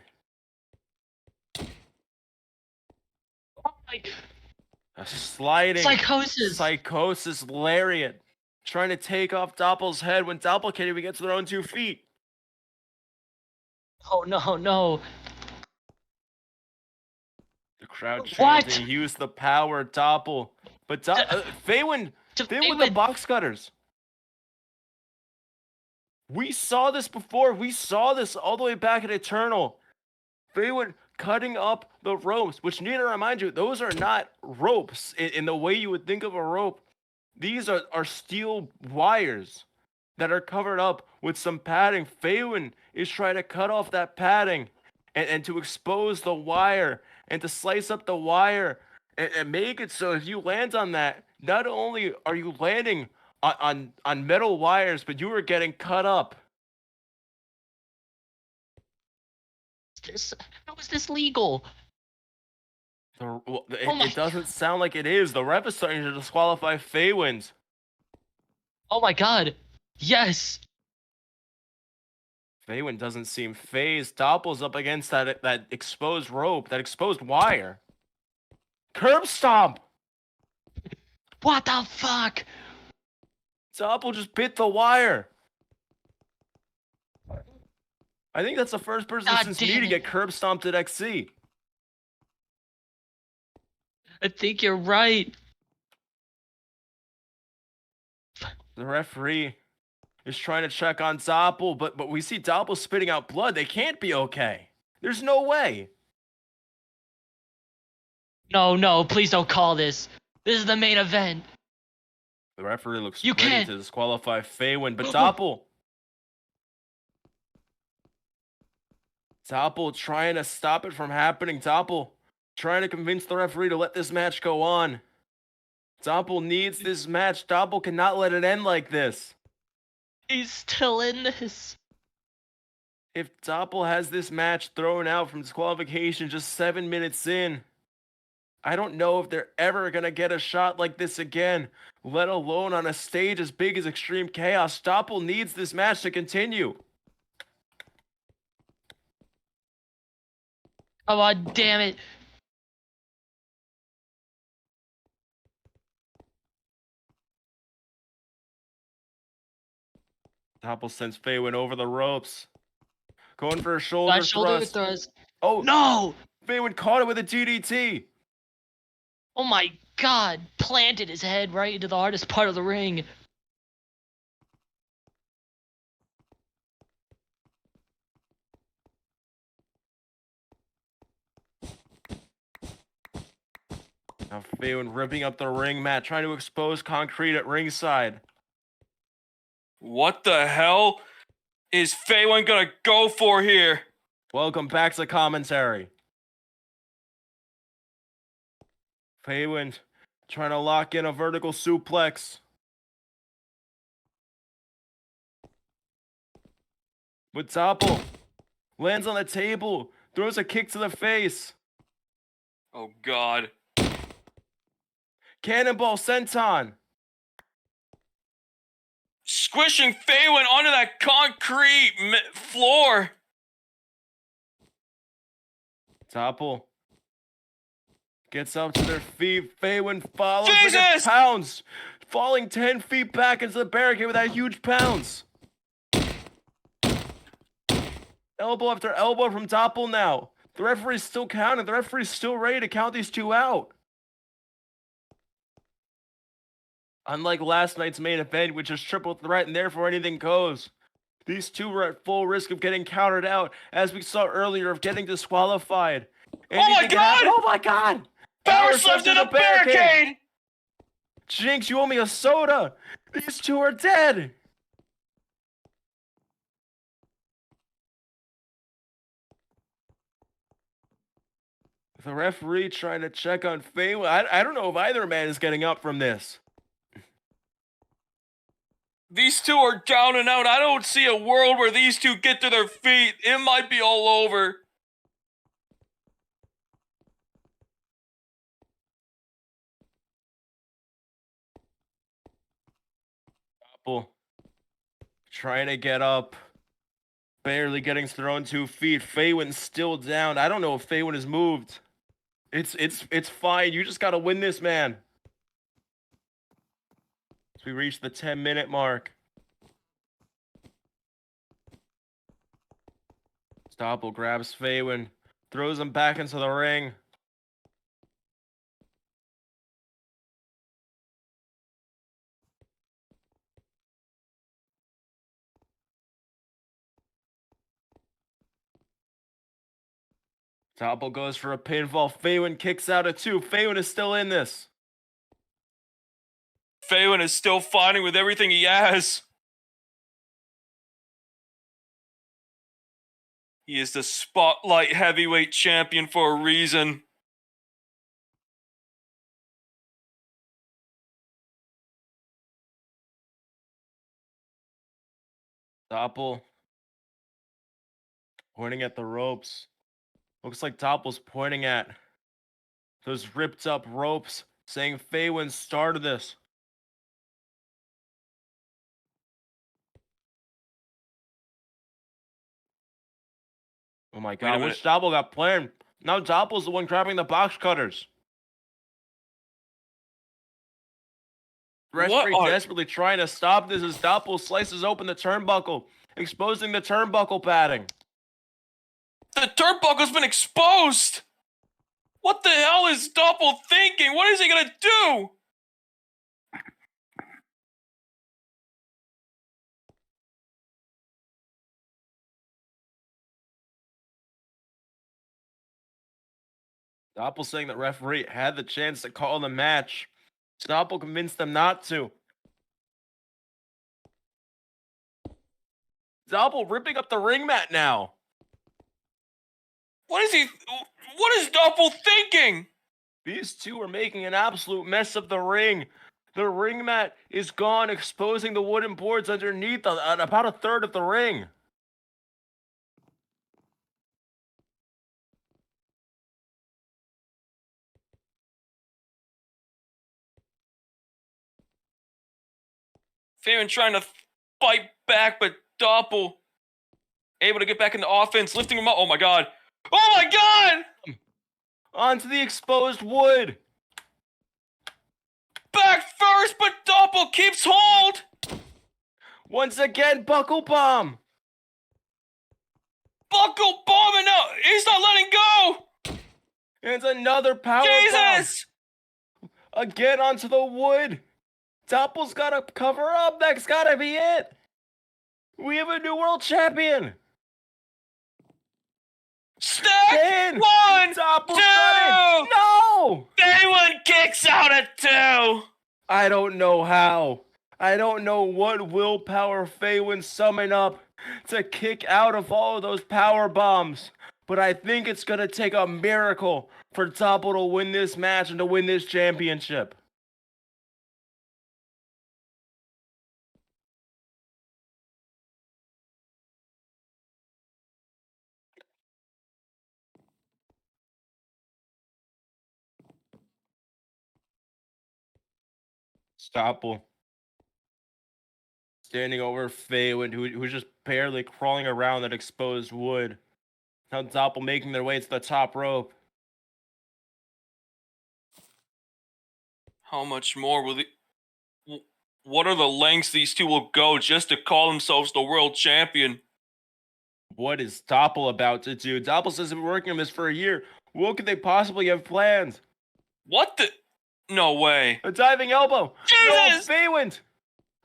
A sliding psychosis lariat, trying to take off Doppel's head when Doppel can't even get to their own 2 feet. Oh no, no. The crowd chanting, use the power, Doppel. But Faywind with the box cutters. We saw this before. We saw this all the way back at Eternal. Faywind cutting up the ropes, which need to remind you, those are not ropes in the way you would think of a rope. These are steel wires that are covered up with some padding. Faywind is trying to cut off that padding and to expose the wire and to slice up the wire and make it so if you land on that, not only are you landing on metal wires, but you are getting cut up. How is this legal? It doesn't sound like it is. The ref is starting to disqualify Faywind. Oh my god. Yes. Faywind doesn't seem phased. Doppel's up against that exposed rope, that exposed wire. Curb stomp! What the fuck? Doppel just bit the wire. I think that's the first person since me to get curb stomped at XC. I think you're right. The referee is trying to check on Doppel, but we see Doppel spitting out blood. They can't be okay. There's no way. No, no, please don't call this. This is the main event. The referee looks ready to disqualify Faywind, but Doppel trying to stop it from happening. Doppel trying to convince the referee to let this match go on. Doppel needs this match. Doppel cannot let it end like this. He's still in this. If Doppel has this match thrown out from disqualification just 7 minutes in, I don't know if they're ever going to get a shot like this again, let alone on a stage as big as Extreme Chaos. Doppel needs this match to continue. Oh, god damn it. Doppel sends Faywind over the ropes. Going for a shoulder thrust. Oh, no! Faywind caught it with a DDT. Oh my god. Planted his head right into the hardest part of the ring. Now Faywind ripping up the ring mat, trying to expose concrete at ringside. What the hell is Faywind gonna go for here? Welcome back to commentary. Faywind trying to lock in a vertical suplex. But Doppel lands on the table, throws a kick to the face. Oh god. Cannonball senton. squishing Faywind onto that concrete floor. Dopple gets up to their feet. Faywind follows. Jesus! But gets pounced, falling 10 feet back into the barricade with that huge pounce. Elbow after elbow from Dopple now. The referee's still counting. The referee's still ready to count these two out. Unlike last night's main event, which is triple threat and therefore anything goes, these two were at full risk of getting countered out, as we saw earlier, of getting disqualified. Oh my god! Oh my god! Power slams to the barricade! Jinx, you owe me a soda! These two are dead! The referee trying to check on Faywind. I don't know if either man is getting up from this. These two are down and out. I don't see a world where these two get to their feet. It might be all over. Dopple trying to get up. Barely getting thrown 2 feet. Faywind's still down. I don't know if Faywind has moved. It's fine. You just gotta win this, man. As we reach the 10-minute mark. Dopple grabs Faywind, throws him back into the ring. Dopple goes for a pinfall. Faywind kicks out at 2. Faywind is still in this. Faywind is still fighting with everything he has. He is the Spotlight Heavyweight Champion for a reason. Dopple pointing at the ropes. Looks like Dopple's pointing at those ripped up ropes, saying Faywind started this. Oh my god, which Dopple got planned? Now Dopple's the one grabbing the box cutters. Referee desperately trying to stop this as Dopple slices open the turnbuckle, exposing the turnbuckle padding. The turnbuckle's been exposed! What the hell is Dopple thinking? What is he gonna do? Dopple saying that referee had the chance to call the match. Dopple convinced them not to. Dopple ripping up the ring mat now. What is Dopple thinking? These two are making an absolute mess of the ring. The ring mat is gone, exposing the wooden boards underneath about a third of the ring. Faywind trying to fight back, but Dopple able to get back into offense, lifting him up. Oh my god. Oh my god! Onto the exposed wood. Back first, but Dopple keeps hold. Once again, buckle bomb. Buckle bomb, and no, he's not letting go. And another power Jesus! bomb. Again onto the wood. Dopple's gotta cover up. That's gotta be it. We have a new world champion. Stack! 1, Dopple's 2! done it. No! Faywind kicks out at 2! I don't know how. I don't know what willpower Faywind summon up to kick out of all of those power bombs. But I think it's gonna take a miracle for Dopple to win this match and to win this championship. Dopple Standing over Faywind, who's just barely crawling around that exposed wood. Now Dopple making their way to the top rope. How much more will what are the lengths these two will go just to call themselves the world champion? What is Dopple about to do? Dopple says they've been working on this for a year. What could they possibly have planned? What the? No way. A diving elbow. Jesus! No, Faywind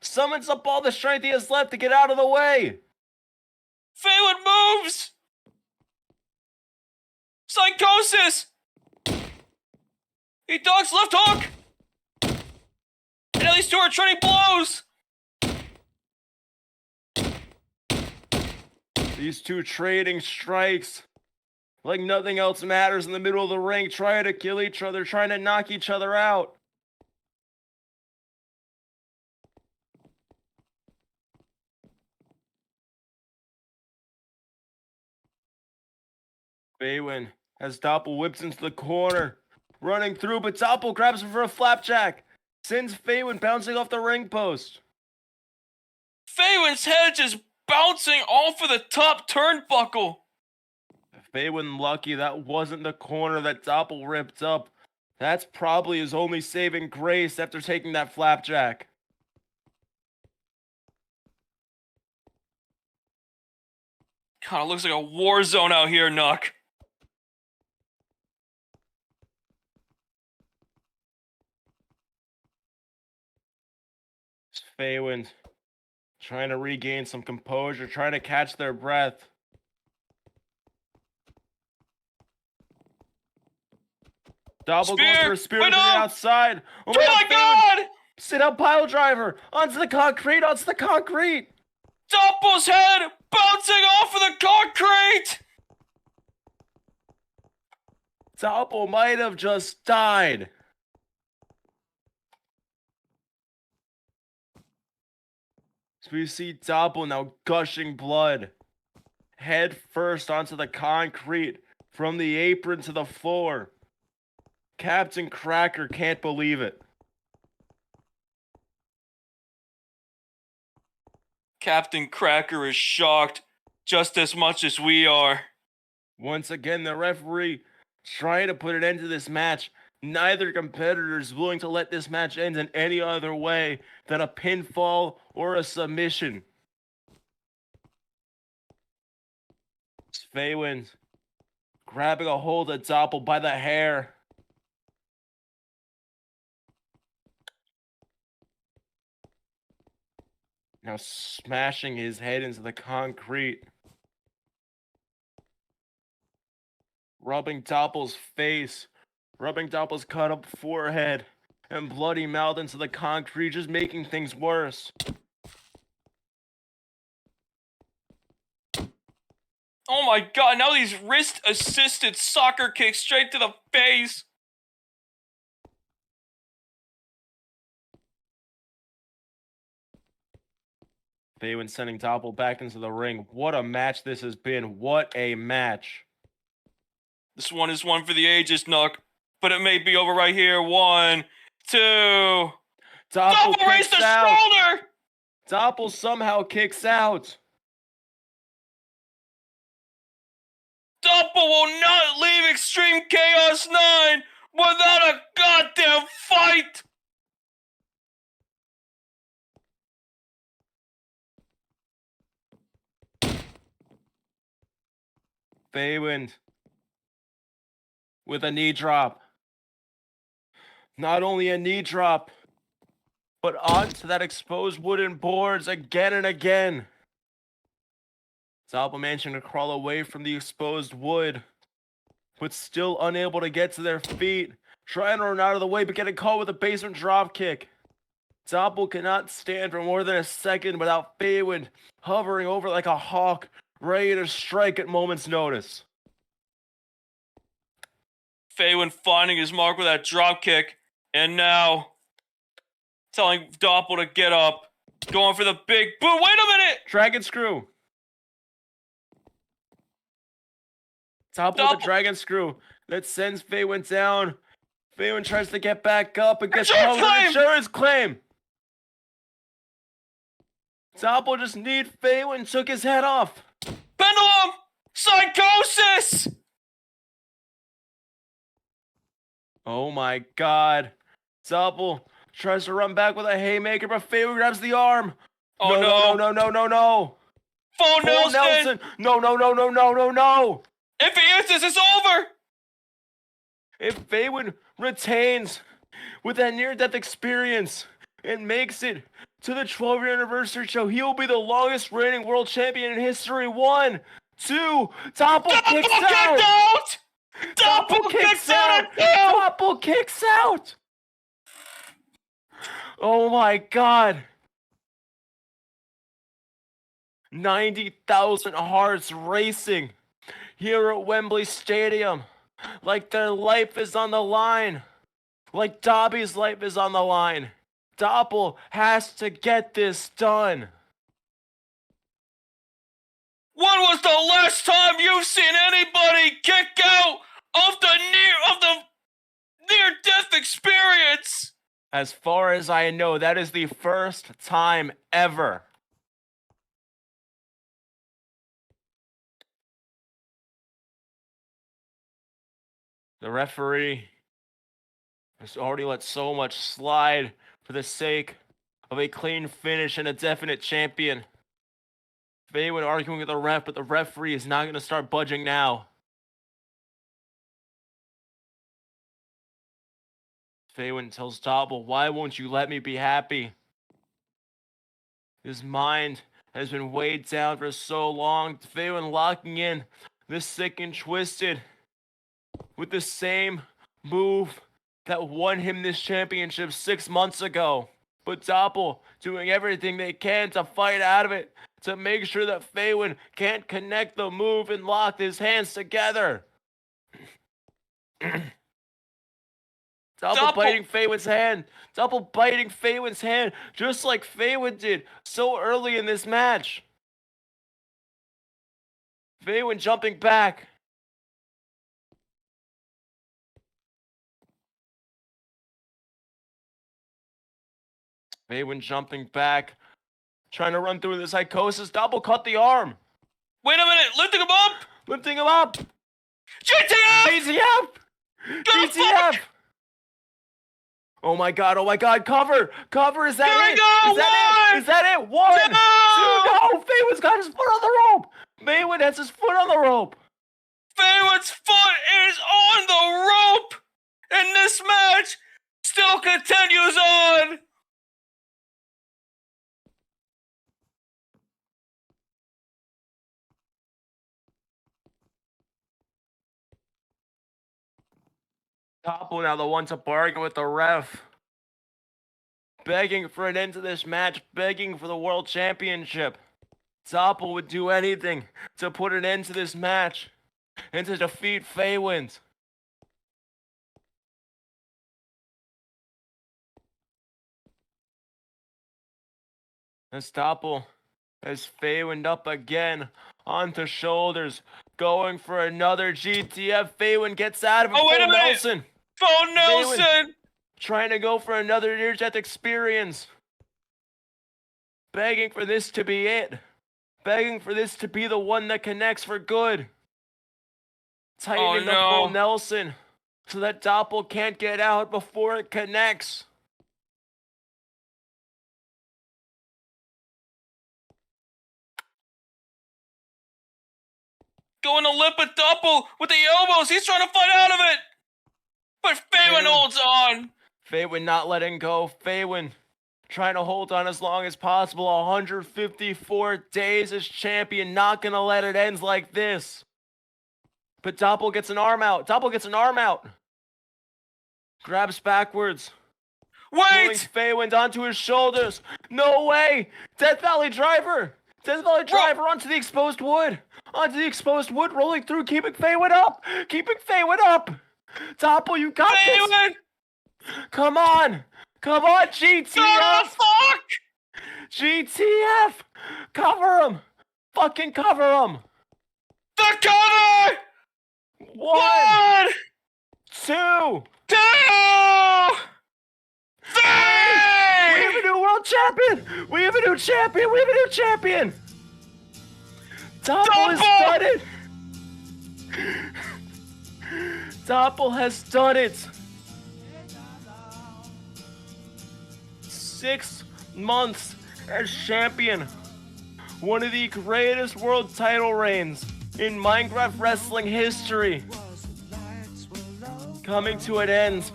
summons up all the strength he has left to get out of the way. Faywind moves! Psychosis! He ducks left hook! And at least two are trading blows! These two trading strikes like nothing else matters in the middle of the ring, trying to kill each other, trying to knock each other out. Faywind has Dopple whipped into the corner, running through, but Dopple grabs him for a flapjack, sends Faywind bouncing off the ring post. Faywind's head just bouncing off of the top turnbuckle. Faywind lucky that wasn't the corner that Dopple ripped up. That's probably his only saving grace after taking that flapjack. God, it looks like a war zone out here, Nuck. Faywind trying to regain some composure, trying to catch their breath. Dopple goes for a spear to the outside. Oh my God! Sit up pile driver onto the concrete, onto the concrete. Dopple's head bouncing off of the concrete. Dopple might have just died. So we see Dopple now gushing blood, head first onto the concrete, from the apron to the floor. Captain Cracker can't believe it. Captain Cracker is shocked just as much as we are. Once again, the referee trying to put an end to this match. Neither competitor is willing to let this match end in any other way than a pinfall or a submission. Faywind grabbing a hold of Dopple by the hair. Now smashing his head into the concrete. Rubbing Dopple's face. Rubbing Dopple's cut up forehead and bloody mouth into the concrete, just making things worse. Oh my God, now these wrist-assisted soccer kicks straight to the face. Faywind sending Dopple back into the ring. What a match this has been. What a match. This one is one for the ages, Nuck. But it may be over right here. 1, 2. Dopple raised the shoulder! Dopple somehow kicks out. Dopple will not leave Extreme Chaos 9 without a goddamn fight! Faywind with a knee drop. Not only a knee drop, but onto that exposed wooden boards again and again. Dopple managing to crawl away from the exposed wood, but still unable to get to their feet. Trying to run out of the way, but getting caught with a basement drop kick. Dopple cannot stand for more than a second without Faywind hovering over like a hawk, ready to strike at moment's notice. Faywind finding his mark with that drop kick, and now telling Dopple to get up, going for the big boot. Wait a minute! Dragon screw. Dopple with the dragon screw that sends Faywind down. Faywind tries to get back up and gets caught with an insurance claim. Dopple just need Faywind, took his head off. Pendulum! Psychosis! Oh my god. Dopple tries to run back with a haymaker, but Faywind grabs the arm. Oh No. Full Full Nelson! No. If he is, this is over! If Faywind retains with that near-death experience and makes it to the 12-year anniversary show, he will be the longest reigning world champion in history. 1, 2, Dopple kicks out! Dopple kicks out at 2! Dopple kicks out! Oh my god. 90,000 hearts racing here at Wembley Stadium. Like their life is on the line. Like Dobby's life is on the line. Dopple has to get this done. When was the last time you've seen anybody kick out of the near-death experience? As far as I know, that is the first time ever. The referee has already let so much slide for the sake of a clean finish and a definite champion. Faywind arguing with the ref, but the referee is not going to start budging now. Faywind tells Dopple, "Why won't you let me be happy?" His mind has been weighed down for so long. Faywind locking in this sick and twisted with the same move that won him this championship 6 months ago. But Dopple doing everything they can to fight out of it, to make sure that Faywind can't connect the move and lock his hands together. Dopple biting Faywind's hand. Dopple biting Faywind's hand, just like Faywind did so early in this match. Faywind jumping back. Faywind jumping back, trying to run through the psychosis. Dopple cut the arm. Wait a minute, lifting him up! Lifting him up! GTF! GTF! Oh my god, cover! Cover, is that it? Is that it? 1, 2, no! Faywind's got his foot on the rope! Faywind has his foot on the rope! Faywind's foot is on the rope! And this match still continues on! Dopple now the one to bargain with the ref. Begging for an end to this match, begging for the world championship. Dopple would do anything to put an end to this match and to defeat Faywind. As Dopple has Faywind up again onto shoulders, going for another GTF. Faywind gets out of it. Oh, wait a minute! Nelson. Full Nelson! Faywind trying to go for another near-death experience. Begging for this to be it. Begging for this to be the one that connects for good. Tightening the full Nelson so that Dopple can't get out before it connects. Going to lip a Dopple with the elbows. He's trying to fight out of it. But Faywind holds on. Faywind not letting go. Faywind trying to hold on as long as possible. 154 days as champion. Not going to let it end like this. But Dopple gets an arm out. Grabs backwards. Wait! Pulling Faywind onto his shoulders. No way! Death Valley Driver! Onto the exposed wood! Rolling through, keeping Faywind up! Dopple, you got this! Come on, GTF! Fuck! GTF! Cover him! Fucking cover him! The cover! 1, 2, 2! 3! We have a new world champion! We have a new champion! We have a new champion! Dopple has done it! Dopple has done it! 6 months as champion. One of the greatest world title reigns in Minecraft wrestling history. Coming to an end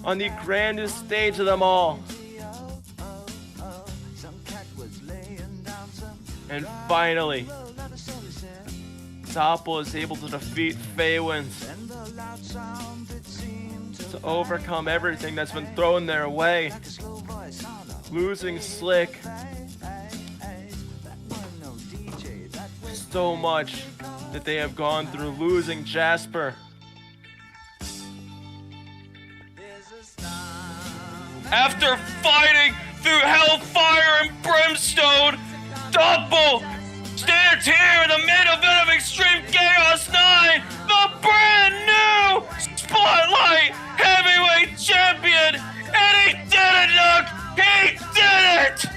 on the grandest stage of them all. And finally, Dopple is able to defeat Faywind, to overcome everything that's been thrown their way. Losing Slick. So much that they have gone through, losing Jasper. After fighting through hellfire and brimstone, Dopple stands here in the main event of Extreme Chaos 9, the brand new Spotlight Heavyweight Champion, and he did it, Nook! He did it!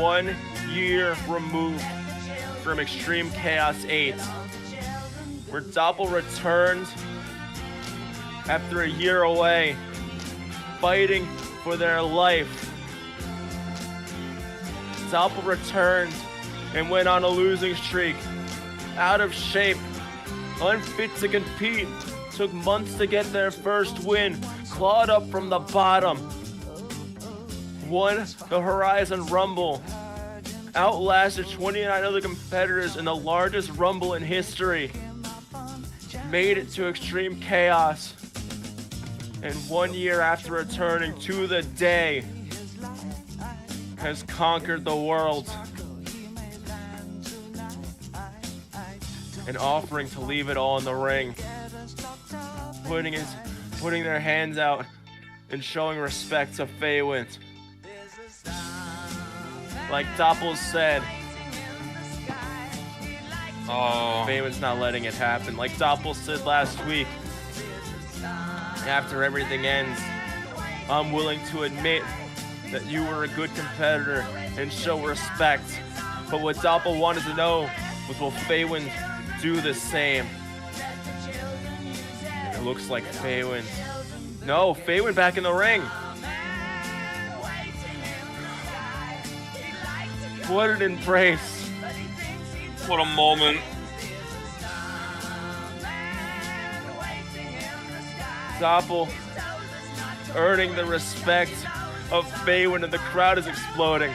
1 year removed from Extreme Chaos 8, where Dopple returned after a year away, fighting for their life. Dopple returned and went on a losing streak, out of shape, unfit to compete, took months to get their first win, clawed up from the bottom, won the Horizon Rumble, outlasted 29 other competitors in the largest Rumble in history, made it to Extreme Chaos, and 1 year after returning to the day, has conquered the world, and offering to leave it all in the ring, putting their hands out and showing respect to Faywind. Like Dopple said, Faywind's not letting it happen. Like Dopple said last week, after everything ends, I'm willing to admit that you were a good competitor and show respect. But what Dopple wanted to know was, will Faywind do the same? And it looks like Faywind. No, Faywind back in the ring. What an embrace. What a moment. Dopple earning the respect of Faywind, and the crowd is exploding.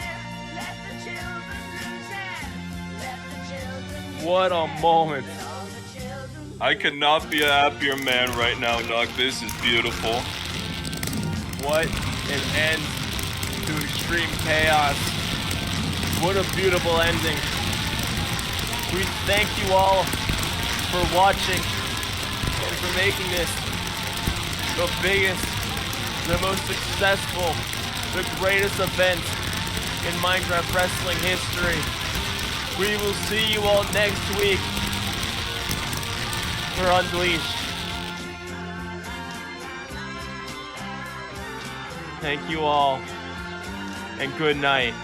What a moment. I could not be a happier man right now, Nook. This is beautiful. What an end to Extreme Chaos. What a beautiful ending. We thank you all for watching and for making this the biggest, the most successful, the greatest event in Minecraft wrestling history. We will see you all next week for Unleashed. Thank you all, and good night.